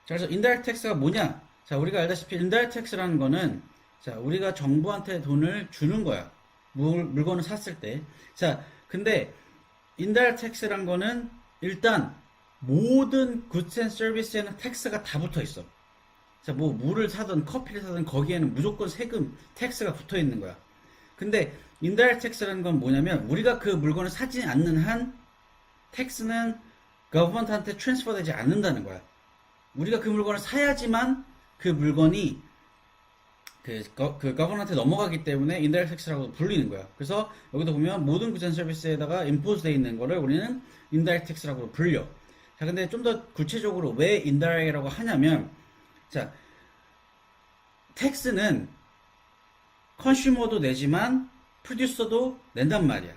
자, 그래서 인다이렉트 텍스가 뭐냐? 자, 우리가 알다시피 인다이렉트 텍스라는 거는 자, 우리가 정부한테 돈을 주는 거야. 물건을 샀을 때. 자, 근데 인다이렉트 텍스란 거는 일단 모든 굿스 앤 서비스에는 텍스가 다 붙어 있어. 자, 뭐 물을 사든 커피를 사든 거기에는 무조건 세금, 텍스가 붙어 있는 거야. 근데 인다이렉트 텍스라는 건 뭐냐면 우리가 그 물건을 사지 않는 한 텍스는 거버먼트한테 트랜스퍼 되지 않는다는 거야. 우리가 그 물건을 사야지만 그 물건이 그 거버넌트에 넘어가기 때문에 인다이렉트 텍스라고 불리는 거야. 그래서 여기도 보면 모든 구전 서비스에다가 임포즈 되어 있는 거를 우리는 인다이렉트 텍스라고 불려. 자, 근데 좀 더 구체적으로 왜 인다이렉트라고 하냐면 자, 텍스는 컨슈머도 내지만 프로듀서도 낸단 말이야.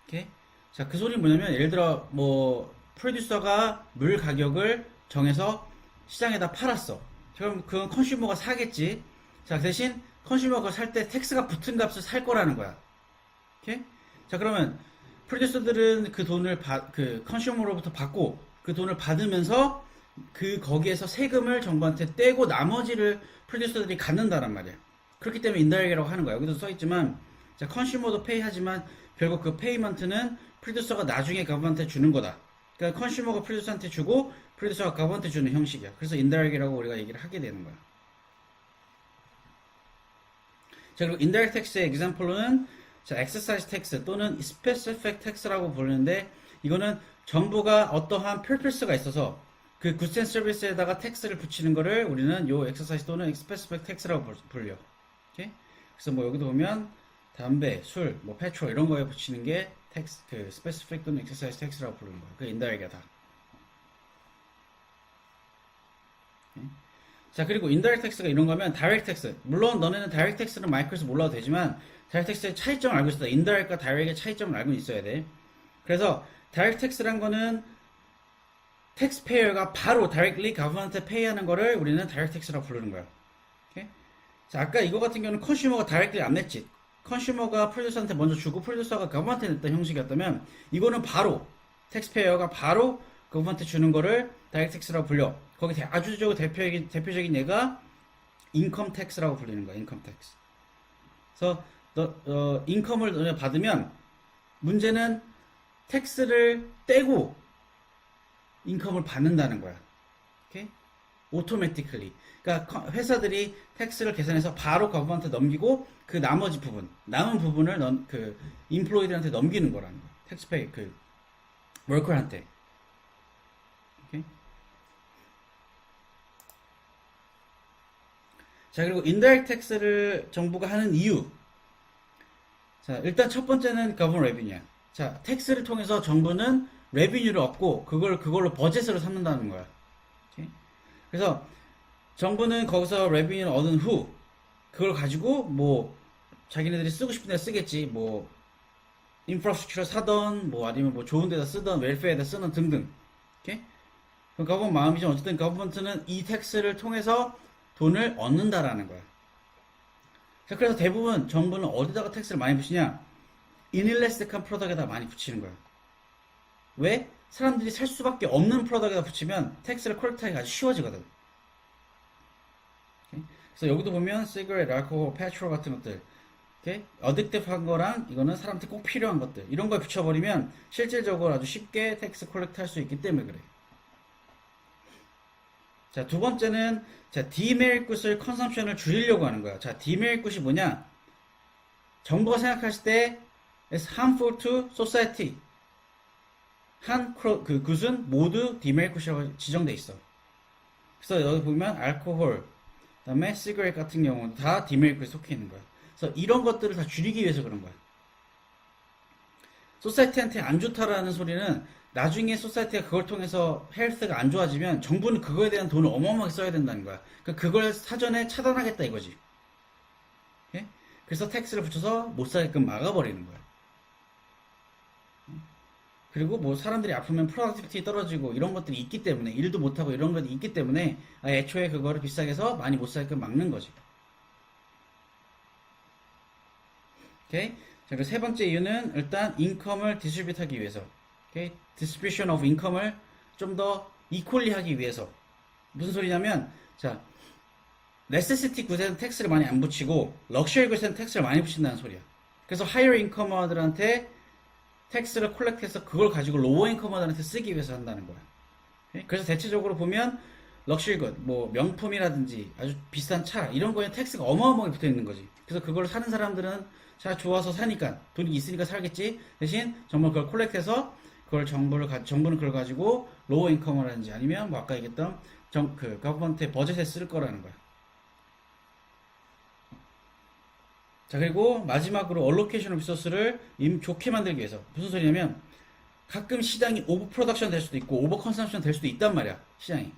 오케이? 자, 그 소리는 뭐냐면 예를 들어 뭐 프로듀서가 물 가격을 정해서 시장에다 팔았어. 그럼 그건 컨슈머가 사겠지. 자, 대신 컨슈머가 살 때 텍스가 붙은 값을 살 거라는 거야. 오케이? 자, 그러면 프로듀서들은 그 돈을 그 컨슈머로부터 받고 그 돈을 받으면서 그 거기에서 세금을 정부한테 떼고 나머지를 프로듀서들이 갖는다란 말이야. 그렇기 때문에 인다이렉트라고 하는 거야. 여기도 써 있지만 자, 컨슈머도 페이하지만 결국 그 페이먼트는 프로듀서가 나중에 가버한테 주는 거다. 그러니까 컨슈머가 프로듀서한테 주고 프로듀서가 가버한테 주는 형식이야. 그래서 인다이렉트라고 우리가 얘기를 하게 되는 거야. 자, 그리고 인다이렉트 텍스의 example로는 자, exercise tax 또는 specific tax라고 부르는데 이거는 정부가 어떠한 purpose가 있어서 그 goods and service에다가 텍스를 붙이는 거를 우리는 요 exercise 또는 specific tax라고 불려. 오케이? 그래서 뭐 여기도 보면 담배, 술, 뭐 petrol 이런 거에 붙이는 게 텍스 그 specific 또는 exercise tax라고 부르는 거야. 그 인다이렉트다. 자, 그리고 인다이렉트 텍스가 이런 거면 다이렉트 텍스. 물론 너네는 다이렉트 텍스는 마이크로에서 몰라도 되지만 다이렉트 텍스의 차이점을 알고 있어야 돼. 인다이렉트과 다이렉트의 차이점을 알고 있어야 돼. 그래서 다이렉트 텍스란 거는 텍스페이어가 바로 directly government한테 페이하는 거를 우리는 다이렉트 텍스라고 부르는 거야. 오케이? 자, 아까 이거 같은 경우는 컨슈머가 다이렉트리 안 냈지. 컨슈머가 프로듀서한테 먼저 주고 프로듀서가 거버먼트에 냈던 형식이었다면 이거는 바로 텍스페이어가 바로 거버먼트에 주는 거를 다이렉트 텍스라고 불려. 거기 아주 대표적인 예가 인컴 텍스라고 불리는 거야. 인컴 텍스. 그래서 인컴을 너네 받으면 문제는 텍스를 떼고 인컴을 받는다는 거야. 오케이? 오토매티클리. 그러니까 회사들이 텍스를 계산해서 바로 거버먼트 넘기고 그 나머지 부분, 남은 부분을 그 인플로이드한테 넘기는 거라는 거야. 텍스페이 그 워커한테. 오케이? 자, 그리고 인다이렉트 텍스를 정부가 하는 이유. 자, 일단 첫 번째는 거버넌 레비뉴야. 자, 텍스를 통해서 정부는 레비뉴를 얻고 그걸로 버젯으로 삼는다는 거야. 오케이? 그래서 정부는 거기서 레비뉴를 얻은 후 그걸 가지고 뭐 자기네들이 쓰고 싶은 데 쓰겠지. 뭐 인프라스트럭처를 사던 뭐 아니면 뭐 좋은 데다 쓰던 웰페어에다 쓰는 등등. 오케이? 그럼 거버먼 마음이죠. 어쨌든 거버먼트는 이 텍스를 통해서 돈을 얻는다라는 거야. 자, 그래서 대부분 정부는 어디다가 텍스를 많이 붙이냐? 이닐레스틱한 프로덕트에다 많이 붙이는 거야. 왜? 사람들이 살 수밖에 없는 프로덕트에다 붙이면 텍스를 콜렉트하기가 아주 쉬워지거든. 오케이? 그래서 여기도 보면 시가렛, 알코올, 페트롤 같은 것들, 어딕티브한 거랑 이거는 사람한테 꼭 필요한 것들 이런 걸 붙여버리면 실질적으로 아주 쉽게 텍스 콜렉트 할 수 있기 때문에 그래. 자, 두 번째는 자, 디메리트 굿을 컨섬션을 줄이려고 하는 거야. 자, 디메리트 굿이 뭐냐? 정부가 생각했을 때 it's harmful to society. 그 굿은 모두 디메리트 굿이라고 지정돼 있어. 그래서 여기 보면 알코올, 그다음에 시가렛 같은 경우는 다 디메리트 굿에 속해 있는 거야. 그래서 이런 것들을 다 줄이기 위해서 그런 거야. 소사이티한테 안 좋다라는 소리는 나중에 소사이티가 그걸 통해서 헬스가 안 좋아지면 정부는 그거에 대한 돈을 어마어마하게 써야 된다는 거야. 그러니까 그걸 사전에 차단하겠다 이거지. 오케이? 그래서 텍스를 붙여서 못 사게끔 막아버리는 거야. 그리고 뭐 사람들이 아프면 프로덕티비티 떨어지고 이런 것들이 있기 때문에 일도 못하고 이런 것들이 있기 때문에 애초에 그거를 비싸게 해서 많이 못 사게끔 막는 거지. 오케이? 자, 그 세 번째 이유는 일단 인컴을 디스트리뷰트 하기 위해서. 오케이? 디스트리뷰션 오브 인컴을 좀 더 이퀄리 하기 위해서. 무슨 소리냐면, 자, necessity 굿에는 텍스를 많이 안 붙이고, 럭셔리 굿에는 텍스를 많이 붙인다는 소리야. 그래서 higher income들한테 텍스를 콜렉트해서 그걸 가지고 lower income들한테 쓰기 위해서 한다는 거야. 그래서 대체적으로 보면, 럭셔리 굿, 뭐, 명품이라든지 아주 비싼 차, 이런 거에 텍스가 어마어마하게 붙어 있는 거지. 그래서 그걸 사는 사람들은 자, 좋아서 사니까, 돈이 있으니까 살겠지. 대신 정말 그걸 콜렉트해서 그걸 정부는 그걸 가지고 로우 인컴이라든지 아니면 뭐 아까 얘기했던 그 가버먼트의 버젯에 쓸 거라는 거야. 자, 그리고 마지막으로 얼로케이션 오브 리소스를 좋게 만들기 위해서 무슨 소리냐면 가끔 시장이 오버 프로덕션 될 수도 있고 오버 컨섬션 될 수도 있단 말이야. 시장이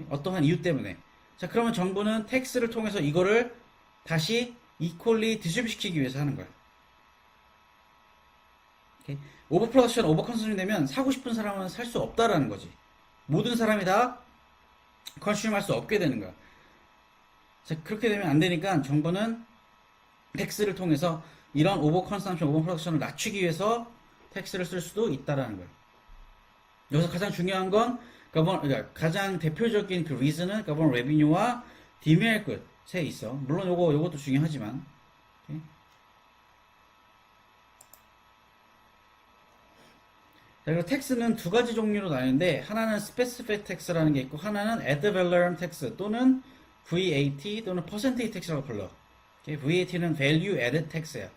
어떠한 이유 때문에. 자, 그러면 정부는 텍스를 통해서 이거를 다시 이퀄리 디스트리뷰 시키기 위해서 하는 거야. 오버 프로덕션, 오버 컨섬션 되면 사고 싶은 사람은 살 수 없다라는 거지. 모든 사람이 다 컨슘 할 수 없게 되는 거야. 자, 그렇게 되면 안 되니까 정부는 텍스를 통해서 이런 오버 컨섬션, 오버 프로덕션을 낮추기 위해서 텍스를 쓸 수도 있다라는 거야. 여기서 가장 중요한 건 그러니까 가장 대표적인 그 리즌은 government revenue와 디메일 끝에 있어. 물론 요것도 중요하지만. 오케이? 자, 그리고 텍스는 두 가지 종류로 나뉘는데 하나는 specific tax라는 게 있고 하나는 ad valorem tax 또는 VAT 또는 percentage tax라고 불러. 오케이? VAT는 value added tax야.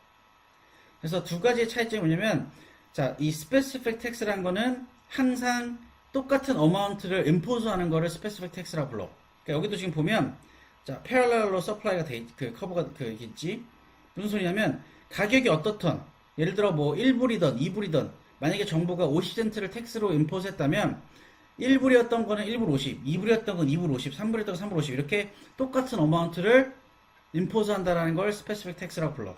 그래서 두 가지의 차이점이 뭐냐면 자, 이 specific tax라는 거는 항상 똑같은 어마운트를 impose 하는 거를 specific tax라고 불러. 그러니까 여기도 지금 보면 자, parallel로 supply가 그 커버가 있지. 무슨 소리냐면 가격이 어떻든 예를 들어 뭐 1불이든 2불이든 만약에 정부가 50센트를 텍스로 impose 했다면 1불이었던 거는 1불 50, 2불이었던 건 2불 50, 3불이었던 건 3불 50 이렇게 똑같은 어마운트를 impose 한다라는 걸 specific tax라고 불러.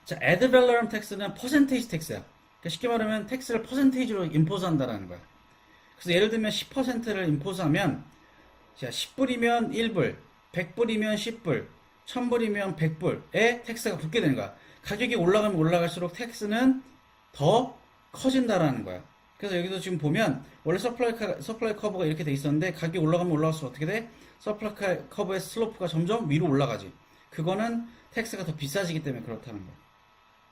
자, ad valorem tax는 percentage tax야. 그러니까 쉽게 말하면 텍스를 퍼센테이지로 impose 한다라는 거야. 그래서 예를 들면 10%를 impose 하면 자, 10불이면 1불, 100불이면 10불, 1000불이면 100불에 텍스가 붙게 되는 거야. 가격이 올라가면 올라갈수록 텍스는 더 커진다라는 거야. 그래서 여기도 지금 보면 원래 서플라이 커브가 이렇게 돼 있었는데 가격이 올라가면 올라갈수록 어떻게 돼? 서플라이 커브의 슬로프가 점점 위로 올라가지. 그거는 텍스가 더 비싸지기 때문에 그렇다는 거야.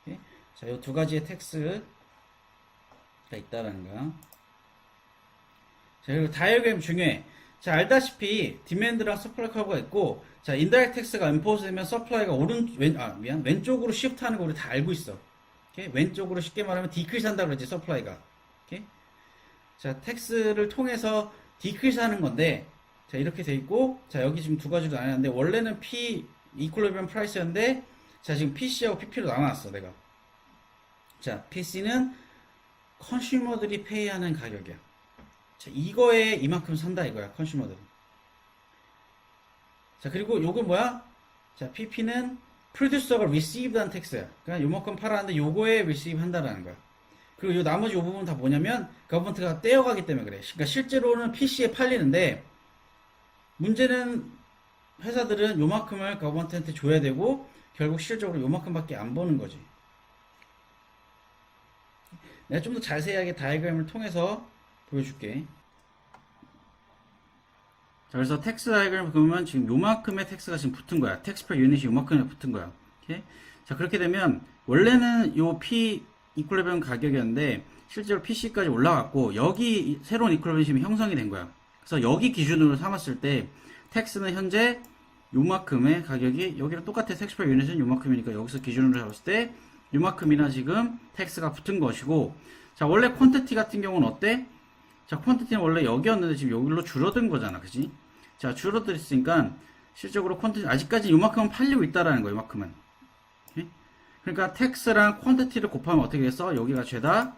오케이? 자, 이 두 가지의 텍스가 있다라는 거야. 자, 그리고 다이어그램 중요해. 자, 알다시피 디맨드랑 서플라이 커브가 있고 자, 인다이렉트 텍스가 임포즈 되면 서플라이가 왼쪽으로 시프트 하는 거 우리 다 알고 있어. 오케이? 왼쪽으로 쉽게 말하면 디크리스 한다고 그랬지, 서플라이가. 오케이? 자, 텍스를 통해서 디크리스 하는 건데 자, 이렇게 돼 있고 자, 여기 지금 두 가지로 나뉘었는데 원래는 P 이퀄리브리엄 프라이스였는데 자, 지금 PC하고 PP로 나눠놨어, 내가. 자, PC는 컨슈머들이 페이하는 가격이야. 자, 이거에 이만큼 산다 이거야, 컨슈머들은. 자, 그리고 요건 뭐야? 자, PP는 프로듀서가 receive한 텍스야. 그러니까 요만큼 팔았는데 요거에 receive 한다라는 거야. 그리고 요 나머지 요 부분 다 뭐냐면 거버먼트가 떼어가기 때문에 그래. 그러니까 실제로는 PC에 팔리는데 문제는 회사들은 요만큼을 거버먼트한테 줘야 되고 결국 실질적으로 요만큼밖에 안 버는 거지. 내가 좀 더 자세하게 다이어그램을 통해서 보여줄게. 자, 그래서 텍스 다이어그램을 보면 지금 요만큼의 텍스가 지금 붙은 거야. 텍스 per 유닛이 요만큼에 붙은 거야. 오케이? 자, 그렇게 되면 원래는 요 P 이퀄리브리엄 가격이었는데 실제로 PC까지 올라갔고 여기 새로운 이퀄리브리엄이 형성이 된 거야. 그래서 여기 기준으로 삼았을 때 텍스는 현재 요만큼의 가격이 여기랑 똑같아. 텍스 per 유닛은 요만큼이니까 여기서 기준으로 잡았을 때 요만큼이나 지금 텍스가 붙은 것이고 자, 원래 퀀티티 같은 경우는 어때? 자, 퀀티티는 원래 여기였는데 지금 여기로 줄어든 거잖아. 그지? 자, 줄어들었으니까 실적으로 퀀티티 아직까지 요만큼은 팔리고 있다라는 거야. 요만큼은. 오케이? 그러니까 텍스랑 퀀티티를 곱하면 어떻게 됐어? 여기가 죄다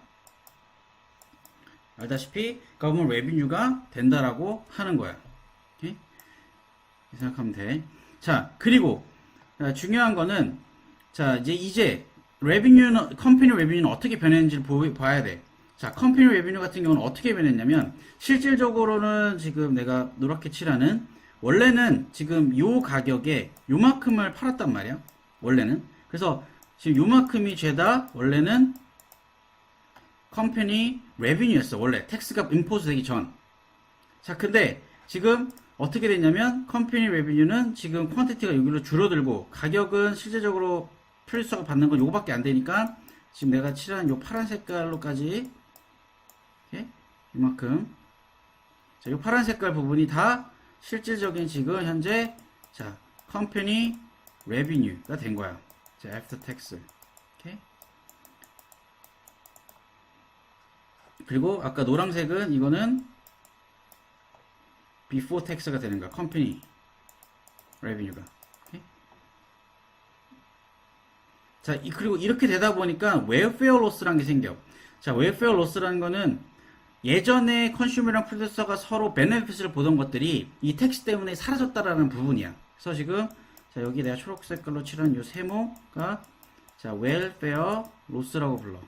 알다시피 government revenue가 된다라고 하는 거야. 오케이? 이렇게 생각하면 돼. 자, 그리고 중요한 거는 자, 이제 레비뉴는 컴퍼니 레비뉴는 어떻게 변했는지를 봐야 돼. 자, 컴퍼니 레비뉴 같은 경우는 어떻게 변했냐면 실질적으로는 지금 내가 노랗게 칠하는 원래는 지금 요 가격에 요만큼을 팔았단 말이야. 원래는. 그래서 지금 요만큼이 죄다 원래는 컴퍼니 레비뉴였어. 원래 텍스가 임포즈 되기 전. 자, 근데 지금 어떻게 됐냐면 컴퍼니 레비뉴는 지금 퀀티티가 여기로 줄어들고 가격은 실제적으로 프로듀서가 받는 건 요거밖에 안 되니까 지금 내가 칠한 요 파란 색깔로까지 이렇게 이만큼 자, 요 파란 색깔 부분이 다 실질적인 지금 현재 자, 컴퍼니 레비뉴가 된 거야. 자, 애프터 텍스. 오케이? 그리고 아까 노란색은 이거는 before tax가 되는 거야. 컴퍼니 레비뉴가. 오케이? 자, 그리고 이렇게 되다 보니까 웰페어 로스라는 게 생겨. 자, 웰페어 로스라는 거는 예전에 컨슈머랑 프로듀서가 서로 베네핏을 보던 것들이 이 텍스 때문에 사라졌다라는 부분이야. 그래서 지금 자, 여기 내가 초록 색깔로 칠한 이 세모가 자, 웰페어 로스라고 불러.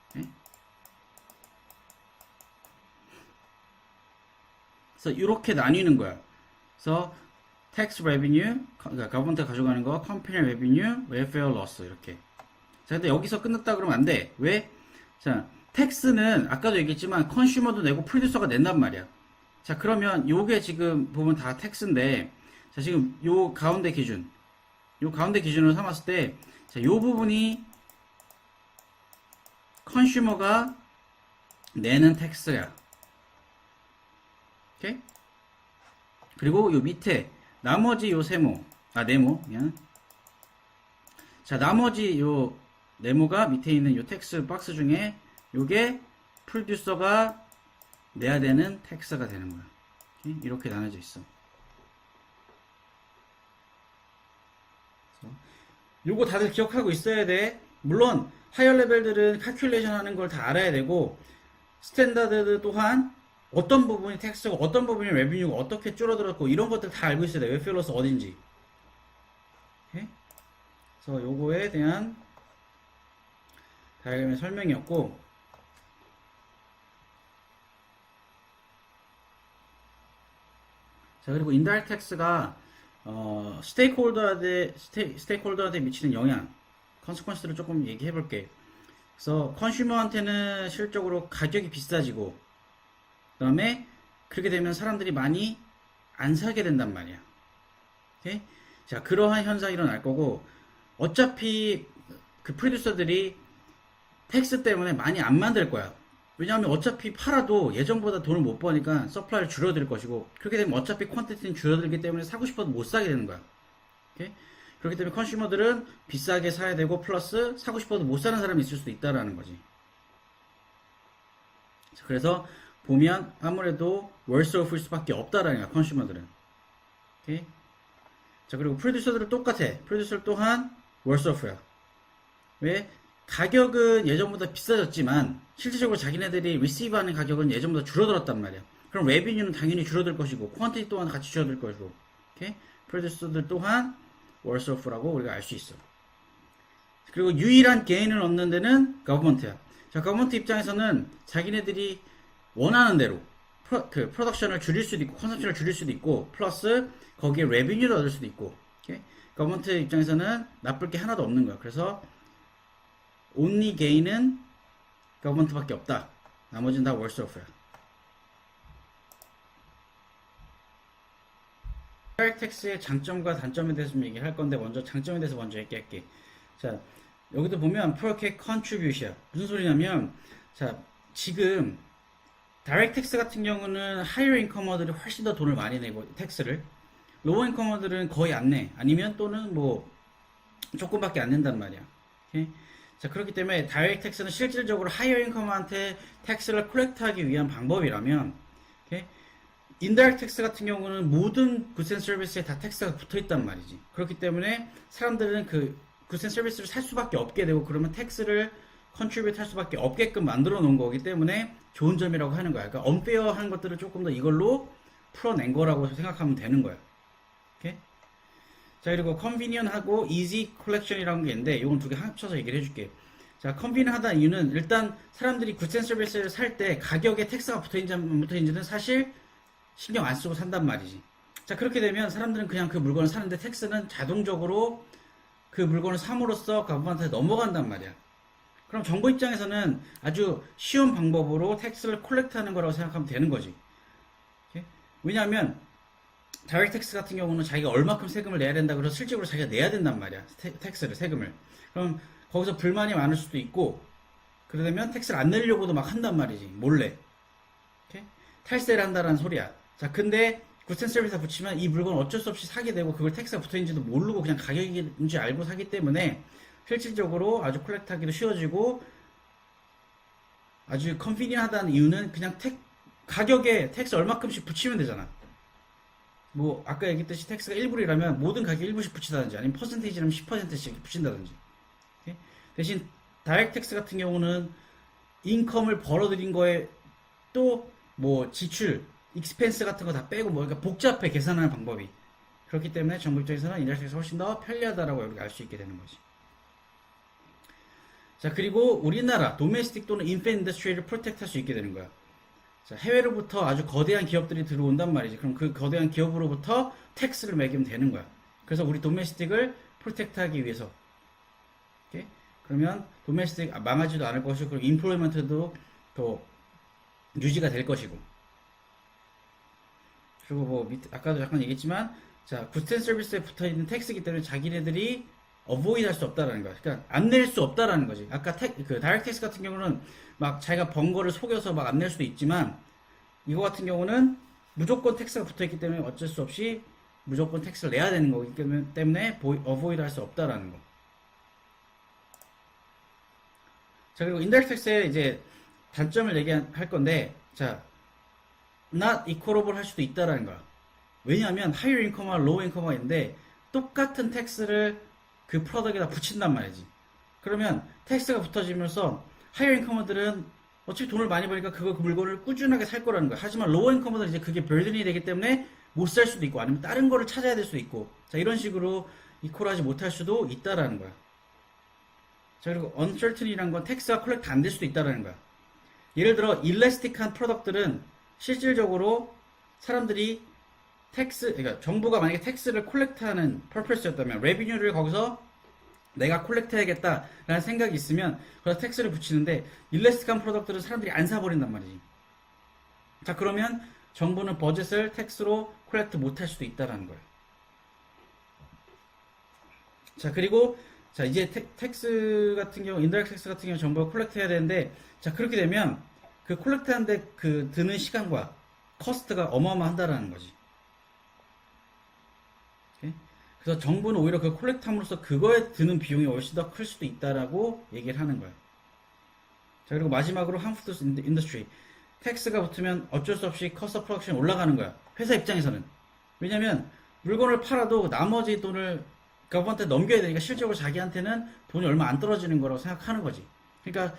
오케이? 그래서 이렇게 나뉘는 거야. 그래서 tax revenue, 그러니까 government가 가져가는 거, company revenue, welfare loss 이렇게. 자, 근데 여기서 끝났다 그러면 안 돼. 왜? 자, 텍스는 아까도 얘기했지만 컨슈머도 내고 프로듀서가 낸단 말이야. 자, 그러면 요게 지금 보면 다 텍스인데, 자, 지금 요 가운데 기준으로 삼았을 때, 자, 요 부분이 컨슈머가 내는 텍스야. 오케이? 그리고 요 밑에 나머지 요 세모, 네모, 그냥. 자, 나머지 요 네모가 밑에 있는 요 텍스 박스 중에 요게 프로듀서가 내야 되는 텍스가 되는 거야. 오케이? 이렇게 나눠져 있어. 요거 다들 기억하고 있어야 돼. 물론 하이어 레벨들은 칼큘레이션 하는 걸 다 알아야 되고 스탠다드 또한 어떤 부분이 텍스고 어떤 부분이 레비뉴가 어떻게 줄어들었고 이런 것들 다 알고 있어야 돼. 웹필러스 어딘지. 오케이? 그래서 요거에 대한 다이어그램의 설명이었고, 자, 그리고 인다이렉트 텍스가 스테이크홀더한테 미치는 영향, 컨스퀀스를 조금 얘기해 볼게. 그래서 컨슈머한테는 실적으로 가격이 비싸지고, 그 다음에 그렇게 되면 사람들이 많이 안 사게 된단 말이야. 오케이? 자, 그러한 현상이 일어날 거고, 어차피 그 프로듀서들이 텍스 때문에 많이 안 만들 거야. 왜냐하면 어차피 팔아도 예전보다 돈을 못 버니까 서플라이를 줄어들 것이고, 그렇게 되면 어차피 퀀티티는 줄어들기 때문에 사고 싶어도 못 사게 되는 거야. 오케이? 그렇기 때문에 컨슈머들은 비싸게 사야 되고 플러스 사고 싶어도 못 사는 사람이 있을 수도 있다라는 거지. 자, 그래서 보면 아무래도 월스 오프일 수밖에 없다라는 거야, 컨슈머들은. 오케이? 자, 그리고 프로듀서들은 똑같아. 프로듀서 또한 월스 오프야. 왜? 가격은 예전보다 비싸졌지만 실질적으로 자기네들이 리시브하는 가격은 예전보다 줄어들었단 말이야. 그럼 레비뉴는 당연히 줄어들 것이고 퀀티티 또한 같이 줄어들 것이고. 오케이? 프로듀서들 또한 월스 오프라고 우리가 알 수 있어. 그리고 유일한 게인을 얻는 데는 거버먼트야. 자, 거버먼트 입장에서는 자기네들이 원하는 대로 프로덕션을 줄일 수도 있고 컨섬션을 줄일 수도 있고 플러스 거기에 레비뉴를 얻을 수도 있고. 오케이? 거버먼트 입장에서는 나쁠 게 하나도 없는 거야. 그래서 only gain은 거버먼트밖에 없다. 나머지는 다 월스 오프야. 인다이렉트 텍스의 장점과 단점에 대해서 좀 얘기를 할 건데 먼저 장점에 대해서 먼저 얘기할게. 자, 여기도 보면 프로케 컨트리뷰션이야. 무슨 소리냐면 자, 지금 다이렉트 텍스 같은 경우는 하이어 인커머들이 훨씬 더 돈을 많이 내고 텍스를 로우 인커머들은 거의 안 내. 아니면 또는 뭐 조금밖에 안 낸단 말이야. 오케이? 자, 그렇기 때문에 다이렉트 텍스는 실질적으로 하이어 인커머한테 텍스를 콜렉트하기 위한 방법이라면 오케이? 인다이렉트 텍스 같은 경우는 모든 굿 앤 서비스에 다 텍스가 붙어 있단 말이지. 그렇기 때문에 사람들은 그 굿 앤 서비스를 살 수밖에 없게 되고 그러면 텍스를 컨트리뷰트 할 수밖에 없게끔 만들어 놓은 거기 때문에 좋은 점이라고 하는 거야. 그러니까 언페어한 것들을 조금 더 이걸로 풀어낸 거라고 생각하면 되는 거야. 오케이? 자, 그리고 컨비니언하고 이지 컬렉션이라는 게 있는데 이건 두 개 합쳐서 얘기를 해줄게. 자, 컨비니언하다는 이유는 일단 사람들이 굿 앤 서비스를 살 때 가격에 텍스가 붙어있는지 안 붙어있는지는 사실 신경 안 쓰고 산단 말이지. 자, 그렇게 되면 사람들은 그냥 그 물건을 사는데 텍스는 자동적으로 그 물건을 삼으로써 가버먼트에 넘어간단 말이야. 그럼 정부 입장에서는 아주 쉬운 방법으로 텍스를 콜렉트하는 거라고 생각하면 되는 거지. 왜냐하면 다이렉트 텍스 같은 경우는 자기가 얼마큼 세금을 내야 된다 그래서 실질적으로 자기가 내야 된단 말이야. 텍스를, 세금을. 그럼 거기서 불만이 많을 수도 있고, 그러려면 텍스를 안 내려고도 막 한단 말이지. 몰래. 오케이? 탈세를 한다는 소리야. 자, 근데 굿앤 서비스에 붙이면 이 물건 어쩔 수 없이 사게 되고 그걸 텍스가 붙어있는지도 모르고 그냥 가격인지 알고 사기 때문에 실질적으로 아주 콜렉트하기도 쉬워지고 아주 컨비니하다는 이유는 그냥 가격에 텍스 얼마큼씩 붙이면 되잖아. 뭐 아까 얘기했듯이 텍스가 1불이라면 모든 가격에 1불씩 붙이다든지 아니면 퍼센테이지라면 10%씩 붙인다든지. 오케이? 대신 다이렉트 텍스 같은 경우는 인컴을 벌어들인 거에 또 뭐 지출, 익스펜스 같은 거 다 빼고 뭐 그러니까 복잡해 계산하는 방법이. 그렇기 때문에 정부 입장에서는 인다이렉트 텍스가 훨씬 더 편리하다라고 우리가 알 수 있게 되는 거지. 자, 그리고 우리나라 도메스틱 또는 인펜 인더스트리를 프로텍트 할 수 있게 되는 거야. 자, 해외로부터 아주 거대한 기업들이 들어온단 말이지. 그럼 그 거대한 기업으로부터 텍스를 매기면 되는 거야. 그래서 우리 도메스틱을 프로텍트 하기 위해서. 오케이? 그러면 도메스틱 망하지도 않을 것이고, 그리고 인플로이먼트도 더 유지가 될 것이고. 그리고 뭐 아까도 잠깐 얘기했지만, 자, 굿앤 서비스에 붙어 있는 텍스이기 때문에 자기네들이 어보이드 할 수 없다라는 거야. 그러니까 안 낼 수 없다라는 거지. 아까 그 다이렉트 텍스 같은 경우는 막 자기가 번 거를 속여서 막 안 낼 수도 있지만 이거 같은 경우는 무조건 텍스가 붙어 있기 때문에 어쩔 수 없이 무조건 텍스를 내야 되는 거기 때문에 어보이드 할 수 없다라는 거. 자, 그리고 인다이렉트 텍스의 이제 단점을 얘기할 건데, 자, not equalable 할 수도 있다라는 거야. 왜냐하면 higher income와 low income가 있는데 똑같은 텍스를 그 프로덕트에다 붙인단 말이지. 그러면 텍스가 붙어지면서 하이어 인커머들은 어차피 돈을 많이 버니까 그 물건을 꾸준하게 살 거라는 거야. 하지만 로어 인커머들은 이제 그게 burden이 되기 때문에 못 살 수도 있고 아니면 다른 거를 찾아야 될 수도 있고, 자, 이런 식으로 이퀄하지 못할 수도 있다라는 거야. 자, 그리고 uncertain이란 건 텍스가 콜렉트 안 될 수도 있다라는 거야. 예를 들어 일레스틱한 프로덕트들은 실질적으로 사람들이 그러니까 정부가 만약에 텍스를 콜렉트하는 퍼포스였다면, 레비뉴를 거기서 내가 콜렉트 해야겠다라는 생각이 있으면 거기서 텍스를 붙이는데, 일레스틱한 프로덕트를 사람들이 안 사버린단 말이지. 자, 그러면 정부는 버젯을 텍스로 콜렉트 못할 수도 있다라는 거예요. 자, 그리고 자, 이제 텍스 같은 경우, 인다이렉트 텍스 같은 경우 정부가 콜렉트 해야 되는데, 자, 그렇게 되면 그 콜렉트 하는데 그 드는 시간과 커스트가 어마어마한다라는 거지. 그래서 정부는 오히려 그 콜렉트함으로써 그거에 드는 비용이 훨씬 더 클 수도 있다라고 얘기를 하는 거예요. 자, 그리고 마지막으로 harmful to industry. 텍스가 붙으면 어쩔 수 없이 cost of production 올라가는 거야. 회사 입장에서는. 왜냐면 물건을 팔아도 나머지 돈을 government한테 넘겨야 되니까 실제로 자기한테는 돈이 얼마 안 떨어지는 거라고 생각하는 거지. 그러니까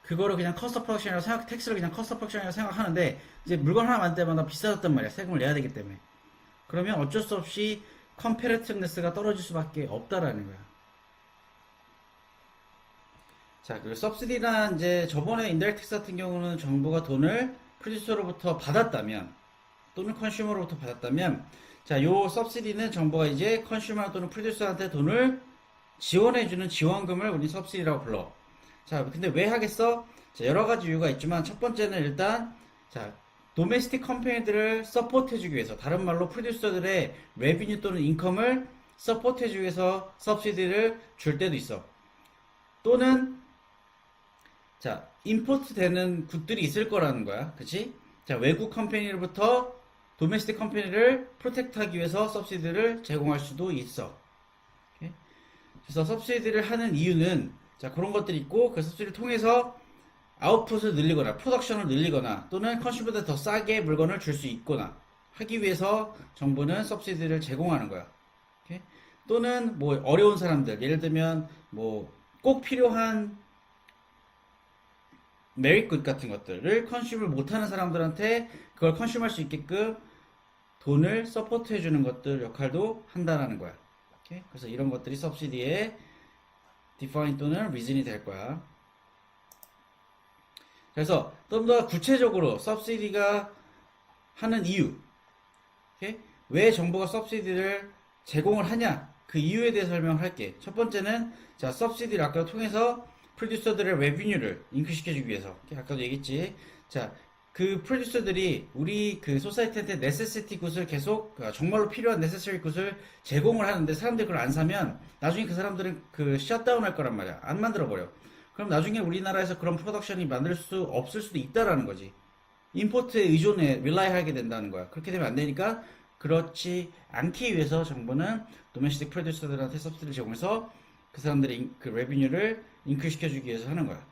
그거를 그냥 cost of production이라고 텍스를 그냥 cost of production이라고 생각하는데, 이제 물건 하나 만들 때마다 비싸졌단 말이야. 세금을 내야 되기 때문에. 그러면 어쩔 수 없이 컴패러티브네스가 떨어질 수밖에 없다라는 거야. 자, 그리고 서브시디란 이제 저번에 인다이렉트 텍스 같은 경우는 정부가 돈을 프로듀서로부터 받았다면 또는 컨슈머로부터 받았다면, 자, 요 서브시디는 정부가 이제 컨슈머 또는 프로듀서한테 돈을 지원해주는 지원금을 우리 서브시디라고 불러. 자, 근데 왜 하겠어? 자, 여러 가지 이유가 있지만 첫 번째는 일단, 자, 도메스틱 컴퍼니들을 서포트해주기 위해서, 다른 말로 프로듀서들의 레비뉴 또는 인컴을 서포트해주기 위해서 서브시디를 줄 때도 있어. 또는 자, 임포트 되는 굿들이 있을 거라는 거야. 그치? 자, 외국 컴퍼니로부터 도메스틱 컴퍼니를 프로텍트하기 위해서 서브시디를 제공할 수도 있어. 오케이? 그래서 서브시디를 하는 이유는, 자, 그런 것들이 있고, 그 서브시디를 통해서 아웃풋을 늘리거나 프로덕션을 늘리거나 또는 컨슈머한테 더 싸게 물건을 줄 수 있거나 하기 위해서 정부는 서브시디를 제공하는 거야. 오케이? 또는 뭐 어려운 사람들, 예를 들면 뭐 꼭 필요한 메리굿 같은 것들을 컨슈머 못하는 사람들한테 그걸 컨슈머할 수 있게끔 돈을 서포트 해주는 것들 역할도 한다라는 거야. 오케이? 그래서 이런 것들이 서브시디의 디파인 또는 리즌이 될 거야. 그래서 좀 더 구체적으로 서브시디가 하는 이유, 오케이? 왜 정부가 서브시디를 제공을 하냐, 그 이유에 대해서 설명을 할게. 첫 번째는, 자, 서브시디를 아까 통해서 프로듀서들의 레비뉴를 인크시켜주기 위해서, 아까도 얘기했지. 자, 그 프로듀서들이 우리 그 소사이티한테 네세시티 굿을 계속 정말로 필요한 네세서리 굿을 제공을 하는데 사람들이 그걸 안 사면 나중에 그 사람들은 그 셧다운 할 거란 말이야. 안 만들어 버려. 그럼 나중에 우리나라에서 그런 프로덕션이 만들 수 없을 수도 있다라는 거지. 임포트에 의존해 릴라이 하게 된다는 거야. 그렇게 되면 안 되니까 그렇지 않기 위해서 정부는 도메스틱 프로듀서들한테 서비스를 제공해서 그 사람들의 그 레비뉴를 인크리 시켜주기 위해서 하는 거야.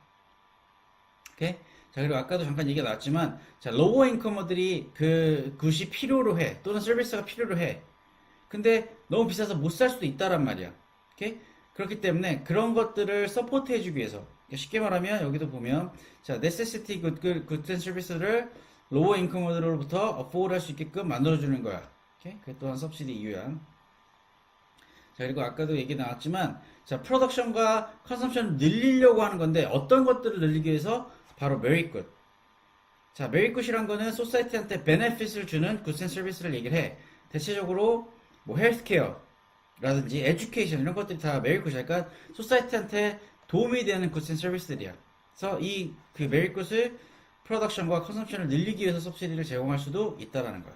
오케이? 자, 그리고 아까도 잠깐 얘기가 나왔지만, 자, 로워 인커머들이 그 굿이 필요로 해. 또는 서비스가 필요로 해. 근데 너무 비싸서 못 살 수도 있다란 말이야. 오케이? 그렇기 때문에 그런 것들을 서포트 해주기 위해서. 그러니까 쉽게 말하면 여기도 보면, 자, necessity goods and service를 로워 인커머들로부터 afford 할 수 있게끔 만들어주는 거야. 오케이? 그게 또한 서브시디 이유야. 자, 그리고 아까도 얘기 나왔지만, 자, 프로덕션과 컨섬션을 늘리려고 하는 건데, 어떤 것들을 늘리기 위해서? 바로 메리굿. 자, 메리굿이란 거는 소사이티한테 베네핏을 주는 굿 앤 서비스를 얘기를 해. 대체적으로, 뭐, 헬스케어라든지, 에듀케이션, 이런 것들이 다 메리굿이야. 그러니까, 소사이티한테 도움이 되는 굿 앤 서비스들이야. 그래서 이, 그 메리굿을 프로덕션과 컨섬션을 늘리기 위해서 서브시디를 제공할 수도 있다라는 거야.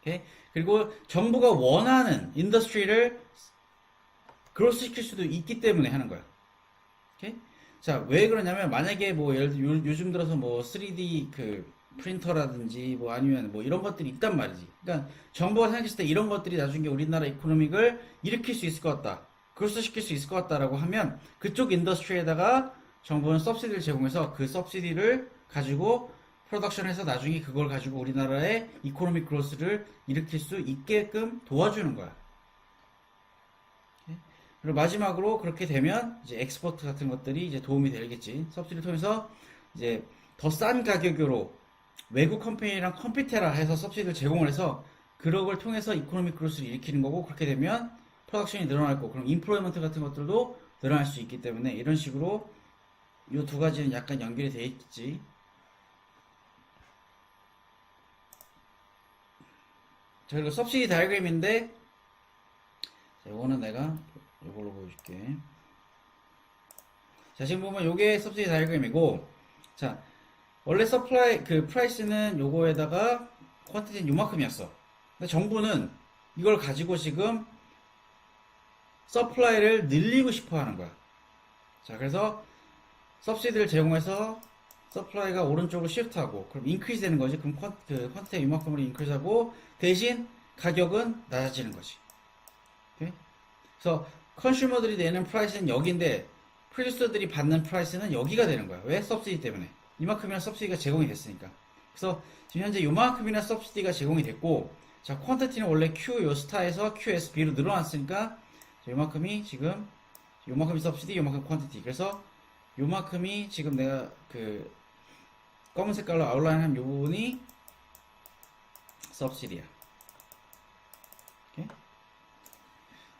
오케이? 그리고 정부가 원하는 인더스트리를 그로스 시킬 수도 있기 때문에 하는 거야. 오케이? 자, 왜 그러냐면 만약에 뭐 예를 들어 요즘 들어서 뭐 3D 그 프린터라든지 뭐 아니면 뭐 이런 것들이 있단 말이지. 그러니까 정부가 생각했을 때 이런 것들이 나중에 우리나라 이코노믹을 일으킬 수 있을 것 같다. 그로스 시킬 수 있을 것 같다라고 하면 그쪽 인더스트리에다가 정부는 서브시디를 제공해서 그 서브시디를 가지고 프로덕션해서 나중에 그걸 가지고 우리나라의 이코노믹 그로스를 일으킬 수 있게끔 도와주는 거야. 그리고 마지막으로 그렇게 되면 이제 엑스포트 같은 것들이 이제 도움이 되겠지. 서브시디를 통해서 이제 더 싼 가격으로 외국 컴퍼니랑 컴피테라 해서 서브시디를 제공을 해서 그런 걸 통해서 이코노믹 그로스를 일으키는 거고 그렇게 되면 프로덕션이 늘어날 거고 그럼 인플로이먼트 같은 것들도 늘어날 수 있기 때문에 이런 식으로 이 두 가지는 약간 연결이 되어 있겠지. 자, 그리고 서브시디 다이어그램인데 이거는 내가 이걸로 보여줄게. 자, 지금 보면 요게 서브시디 다이어그램이고 자, 원래 서플라이 그 프라이스는 요거에다가 퀀티티는 요만큼이었어. 근데 정부는 이걸 가지고 지금 서플라이를 늘리고 싶어 하는 거야. 자, 그래서 서브시디를 제공해서 서플라이가 오른쪽으로 시프트하고 그럼 인크리즈 되는 거지. 그럼 퀀티티가 이만큼으로 인크리즈하고 대신 가격은 낮아지는 거지. 오케이? 그래서 컨슈머들이 내는 프라이스는 여기인데 프로듀서들이 받는 프라이스는 여기가 되는 거야. 왜? 서브시디 때문에. 이만큼이나 서브시디가 제공이 됐으니까. 그래서 지금 현재 요만큼이나 서브시디가 제공이 됐고 자, 퀀티티는 원래 Q 요 스타에서 QSB로 늘어났으니까 요만큼이 지금 요만큼이 서브시디, 요만큼 퀀티티. 그래서 요만큼이 지금 내가 그 검은 색깔로 아웃라인한 요 부분이 서브시디야. 오케이?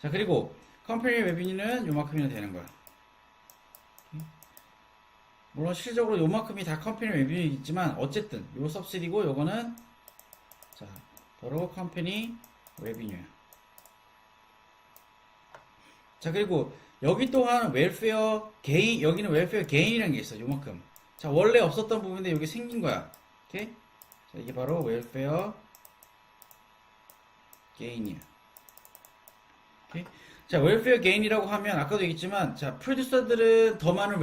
자, 그리고 컴퍼니 레비뉴는 요만큼이나 되는 거야. 오케이? 물론 실질적으로 요만큼이 다 컴퍼니 레비뉴이겠지만 어쨌든 요 서브시디고 요거는 자, 바로 컴퍼니 레비뉴야. 자, 그리고 여기 또한 웰페어 게인, 여기는 웰페어 게인이라는 게 있어. 요만큼. 자, 원래 없었던 부분인데 여기 생긴 거야. 오케이? 자, 이게 바로 웰페어 게인이야. 오케이? 자, 웰페어 게인이라고 하면 아까도 얘기했지만 자, 프로듀서들은 더 많은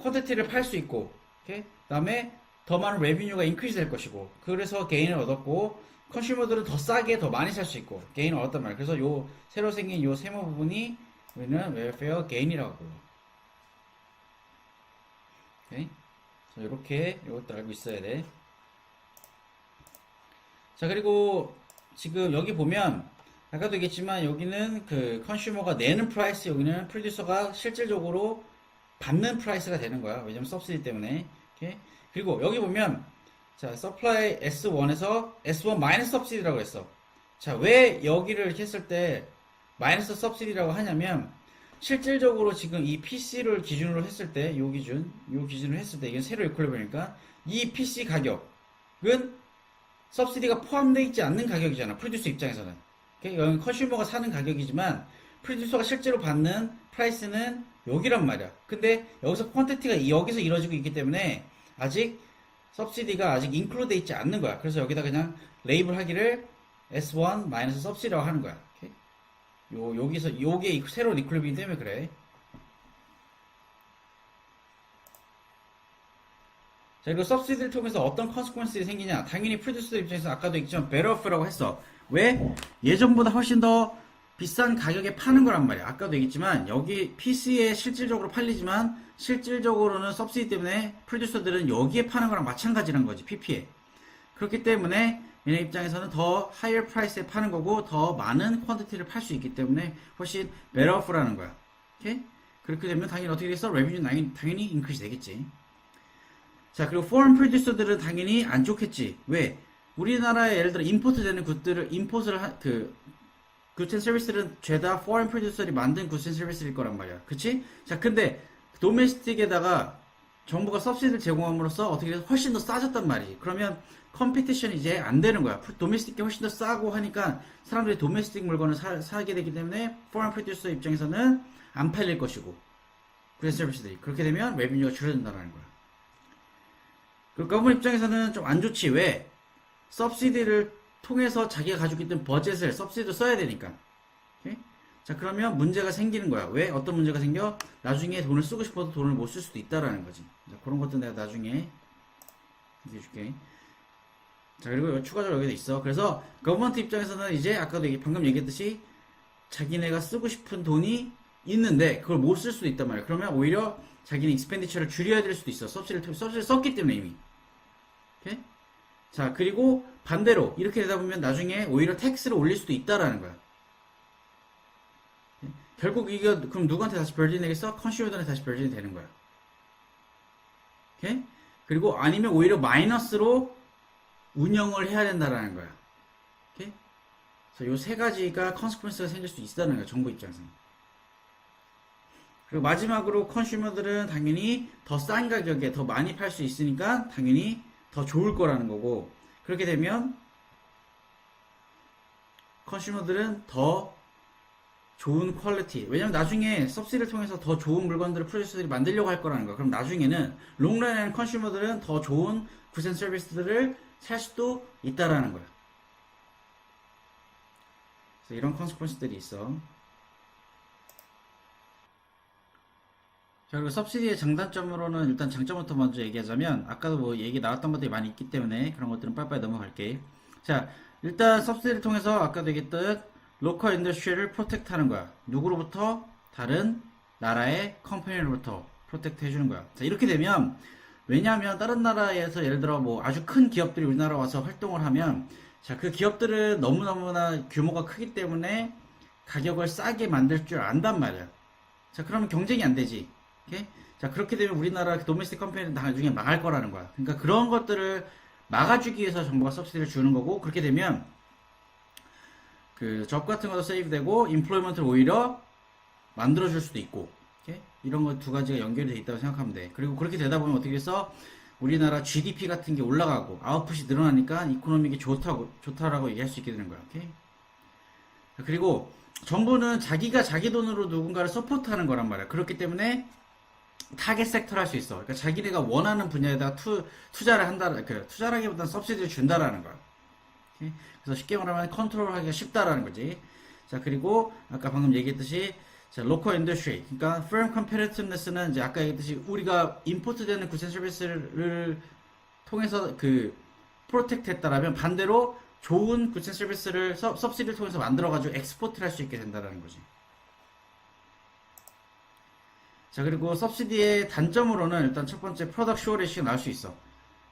퀄리티를 팔 수 있고, 오케이? 그다음에 더 많은 레비뉴가 인크리즈 될 것이고, 그래서 게인을 얻었고, 컨슈머들은 더 싸게 더 많이 살 수 있고, 게인을 얻었단 말이야. 그래서 요 새로 생긴 요 세모 부분이 우리는 웰페어 게인이라고 불러. 오케이? 그래서 이렇게 이것도 알고 있어야 돼. 자, 그리고 지금 여기 보면 아까도 얘기했지만 여기는 그 컨슈머가 내는 프라이스, 여기는 프로듀서가 실질적으로 받는 프라이스가 되는 거야. 왜냐면 서브시디 때문에. 오케이? 그리고 여기 보면 자, 서플라이 S1에서 S1 마이너스 서브시디라고 했어. 자, 왜 여기를 이렇게 했을 때 마이너스 서브시디라고 하냐면 실질적으로 지금 이 PC를 기준으로 했을 때 요 기준으로 했을 때 이건 세로 이퀄리브니까 이 PC 가격은 서브시디가 포함되어 있지 않는 가격이잖아. 프로듀서 입장에서는. 오케이? 여기 컨슈머가 사는 가격이지만 프로듀서가 실제로 받는 프라이스는 여기란 말이야. 근데 여기서 퀀티티가 여기서 이루어지고 있기 때문에 아직 subsidy가 아직 include 돼 있지 않는 거야. 그래서 여기다 그냥 레이블 하기를 S1 마이너스 subsidy라고 하는 거야. 오케이? 여기서 요게 새로운 이퀄리브이엄 때문에 그래. 자, 그리고 subsidy를 통해서 어떤 consequence들이 생기냐? 당연히 프로듀서 입장에서 아까도 얘기했지만 better off라고 했어. 왜? 예전보다 훨씬 더 비싼 가격에 파는 거란 말이야. 아까도 얘기했지만 여기 PC에 실질적으로 팔리지만 실질적으로는 subsidy 때문에 프로듀서들은 여기에 파는 거랑 마찬가지란 거지. PP에. 그렇기 때문에 얘네 입장에서는 더 higher price에 파는 거고 더 많은 퀀티티를 팔 수 있기 때문에 훨씬 better off라는 거야. 오케이? 그렇게 되면 당연히 어떻게 됐어? revenue 당연히 increase 되겠지. 자, 그리고 foreign producer들은 당연히 안 좋겠지. 왜? 우리나라에 예를 들어 임포트 되는 굿들을 굿 앤 서비스들은 죄다 foreign producer이 만든 굿 앤 서비스일 거란 말이야. 그치? 자, 근데 도메스틱에다가 정부가 서비스를 제공함으로써 어떻게 해서 훨씬 더 싸졌단 말이지. 그러면 컴피티션이 이제 안 되는 거야. 도메스틱이 훨씬 더 싸고 하니까 사람들이 도메스틱 물건을 사게 되기 때문에 foreign producer 입장에서는 안 팔릴 것이고 굿 앤 서비스들이 그렇게 되면 레비뉴가 줄어든다는 거야. 그 government 입장에서는 좀 안 좋지. 왜? 서브시디를 통해서 자기가 가지고 있던 버젯을 서브시디도 써야 되니까. 오케이? 자, 그러면 문제가 생기는 거야. 왜? 어떤 문제가 생겨? 나중에 돈을 쓰고 싶어도 돈을 못 쓸 수도 있다라는 거지. 자, 그런 것도 내가 나중에 얘기해줄게. 자, 그리고 추가적으로 여기도 있어. 그래서 government 입장에서는 이제 아까도 방금 얘기했듯이 자기네가 쓰고 싶은 돈이 있는데 그걸 못 쓸 수도 있단 말이야. 그러면 오히려 자기는 익스펜디처를 줄여야 될 수도 있어. 서브시디를 썼기 때문에 이미. 오케이? 자, 그리고 반대로 이렇게 되다 보면 나중에 오히려 텍스를 올릴 수도 있다라는 거야. 오케이? 결국 이거 그럼 누구한테 다시 버진이 되겠어? 컨슈머들한테 다시 버진이 되는 거야. 오케이? 그리고 아니면 오히려 마이너스로 운영을 해야 된다라는 거야. 오케이? 그래서 요 세 가지가 컨시퀀스가 생길 수 있다는 거야. 정부 입장에서는. 그리고 마지막으로 컨슈머들은 당연히 더 싼 가격에 더 많이 팔 수 있으니까 당연히 더 좋을 거라는 거고, 그렇게 되면 컨슈머들은 더 좋은 퀄리티, 왜냐면 나중에 서브시디를 통해서 더 좋은 물건들을 프로듀서들이 만들려고 할 거라는 거야. 그럼 나중에는 롱런에는 컨슈머들은 더 좋은 굿 앤 서비스들을 살 수도 있다라는 거야. 그래서 이런 컨시퀀스들이 있어. 자, 그리고 서브시디의 장단점으로는 일단 장점부터 먼저 얘기하자면, 아까도 뭐 얘기 나왔던 것들이 많이 있기 때문에 그런 것들은 빨리빨리 넘어갈게. 자, 일단 서브시디를 통해서 아까도 얘기했던 로컬 인더스트리를 프로텍트 하는 거야. 누구로부터? 다른 나라의 컴퍼니로부터 프로텍트 해주는 거야. 자, 이렇게 되면, 왜냐하면 다른 나라에서 예를 들어 뭐 아주 큰 기업들이 우리나라 와서 활동을 하면, 자, 그 기업들은 너무너무나 규모가 크기 때문에 가격을 싸게 만들 줄 안단 말이야. 자, 그러면 경쟁이 안 되지. 오케이? 자, 그렇게 되면 우리나라 도메스틱 컴퍼니는 나중에 망할 거라는 거야. 그러니까 그런 것들을 막아주기 위해서 정부가 서브시디를 주는 거고, 그렇게 되면 그 접 같은 것도 세이브되고 인플로이먼트를 오히려 만들어줄 수도 있고, 오케이? 이런 거 두 가지가 연결이 돼 있다고 생각하면 돼. 그리고 그렇게 되다 보면 어떻게 해서 우리나라 GDP 같은 게 올라가고 아웃풋이 늘어나니까 이코노믹이 좋다라고 얘기할 수 있게 되는 거야. 오케이? 그리고 정부는 자기가 자기 돈으로 누군가를 서포트하는 거란 말이야. 그렇기 때문에 타겟 섹터를 할 수 있어. 그러니까 자기네가 원하는 분야에다 투자를 한다, 투자라기보다는 서브시디를 준다라는 거야. 오케이? 그래서 쉽게 말하면 컨트롤하기가 쉽다라는 거지. 자, 그리고 아까 방금 얘기했듯이 자, 로컬 인더스트리, 그러니까 firm competitiveness는 이제 아까 얘기했듯이 우리가 임포트되는 굿 앤 서비스를 통해서 프로텍트 했다라면 반대로 좋은 굿 앤 서비스를 서브시디를 통해서 만들어가지고 엑스포트를 할 수 있게 된다라는 거지. 자, 그리고 서브시디의 단점으로는 일단 첫 번째 프로덕트 쇼리시가 나올 수 있어.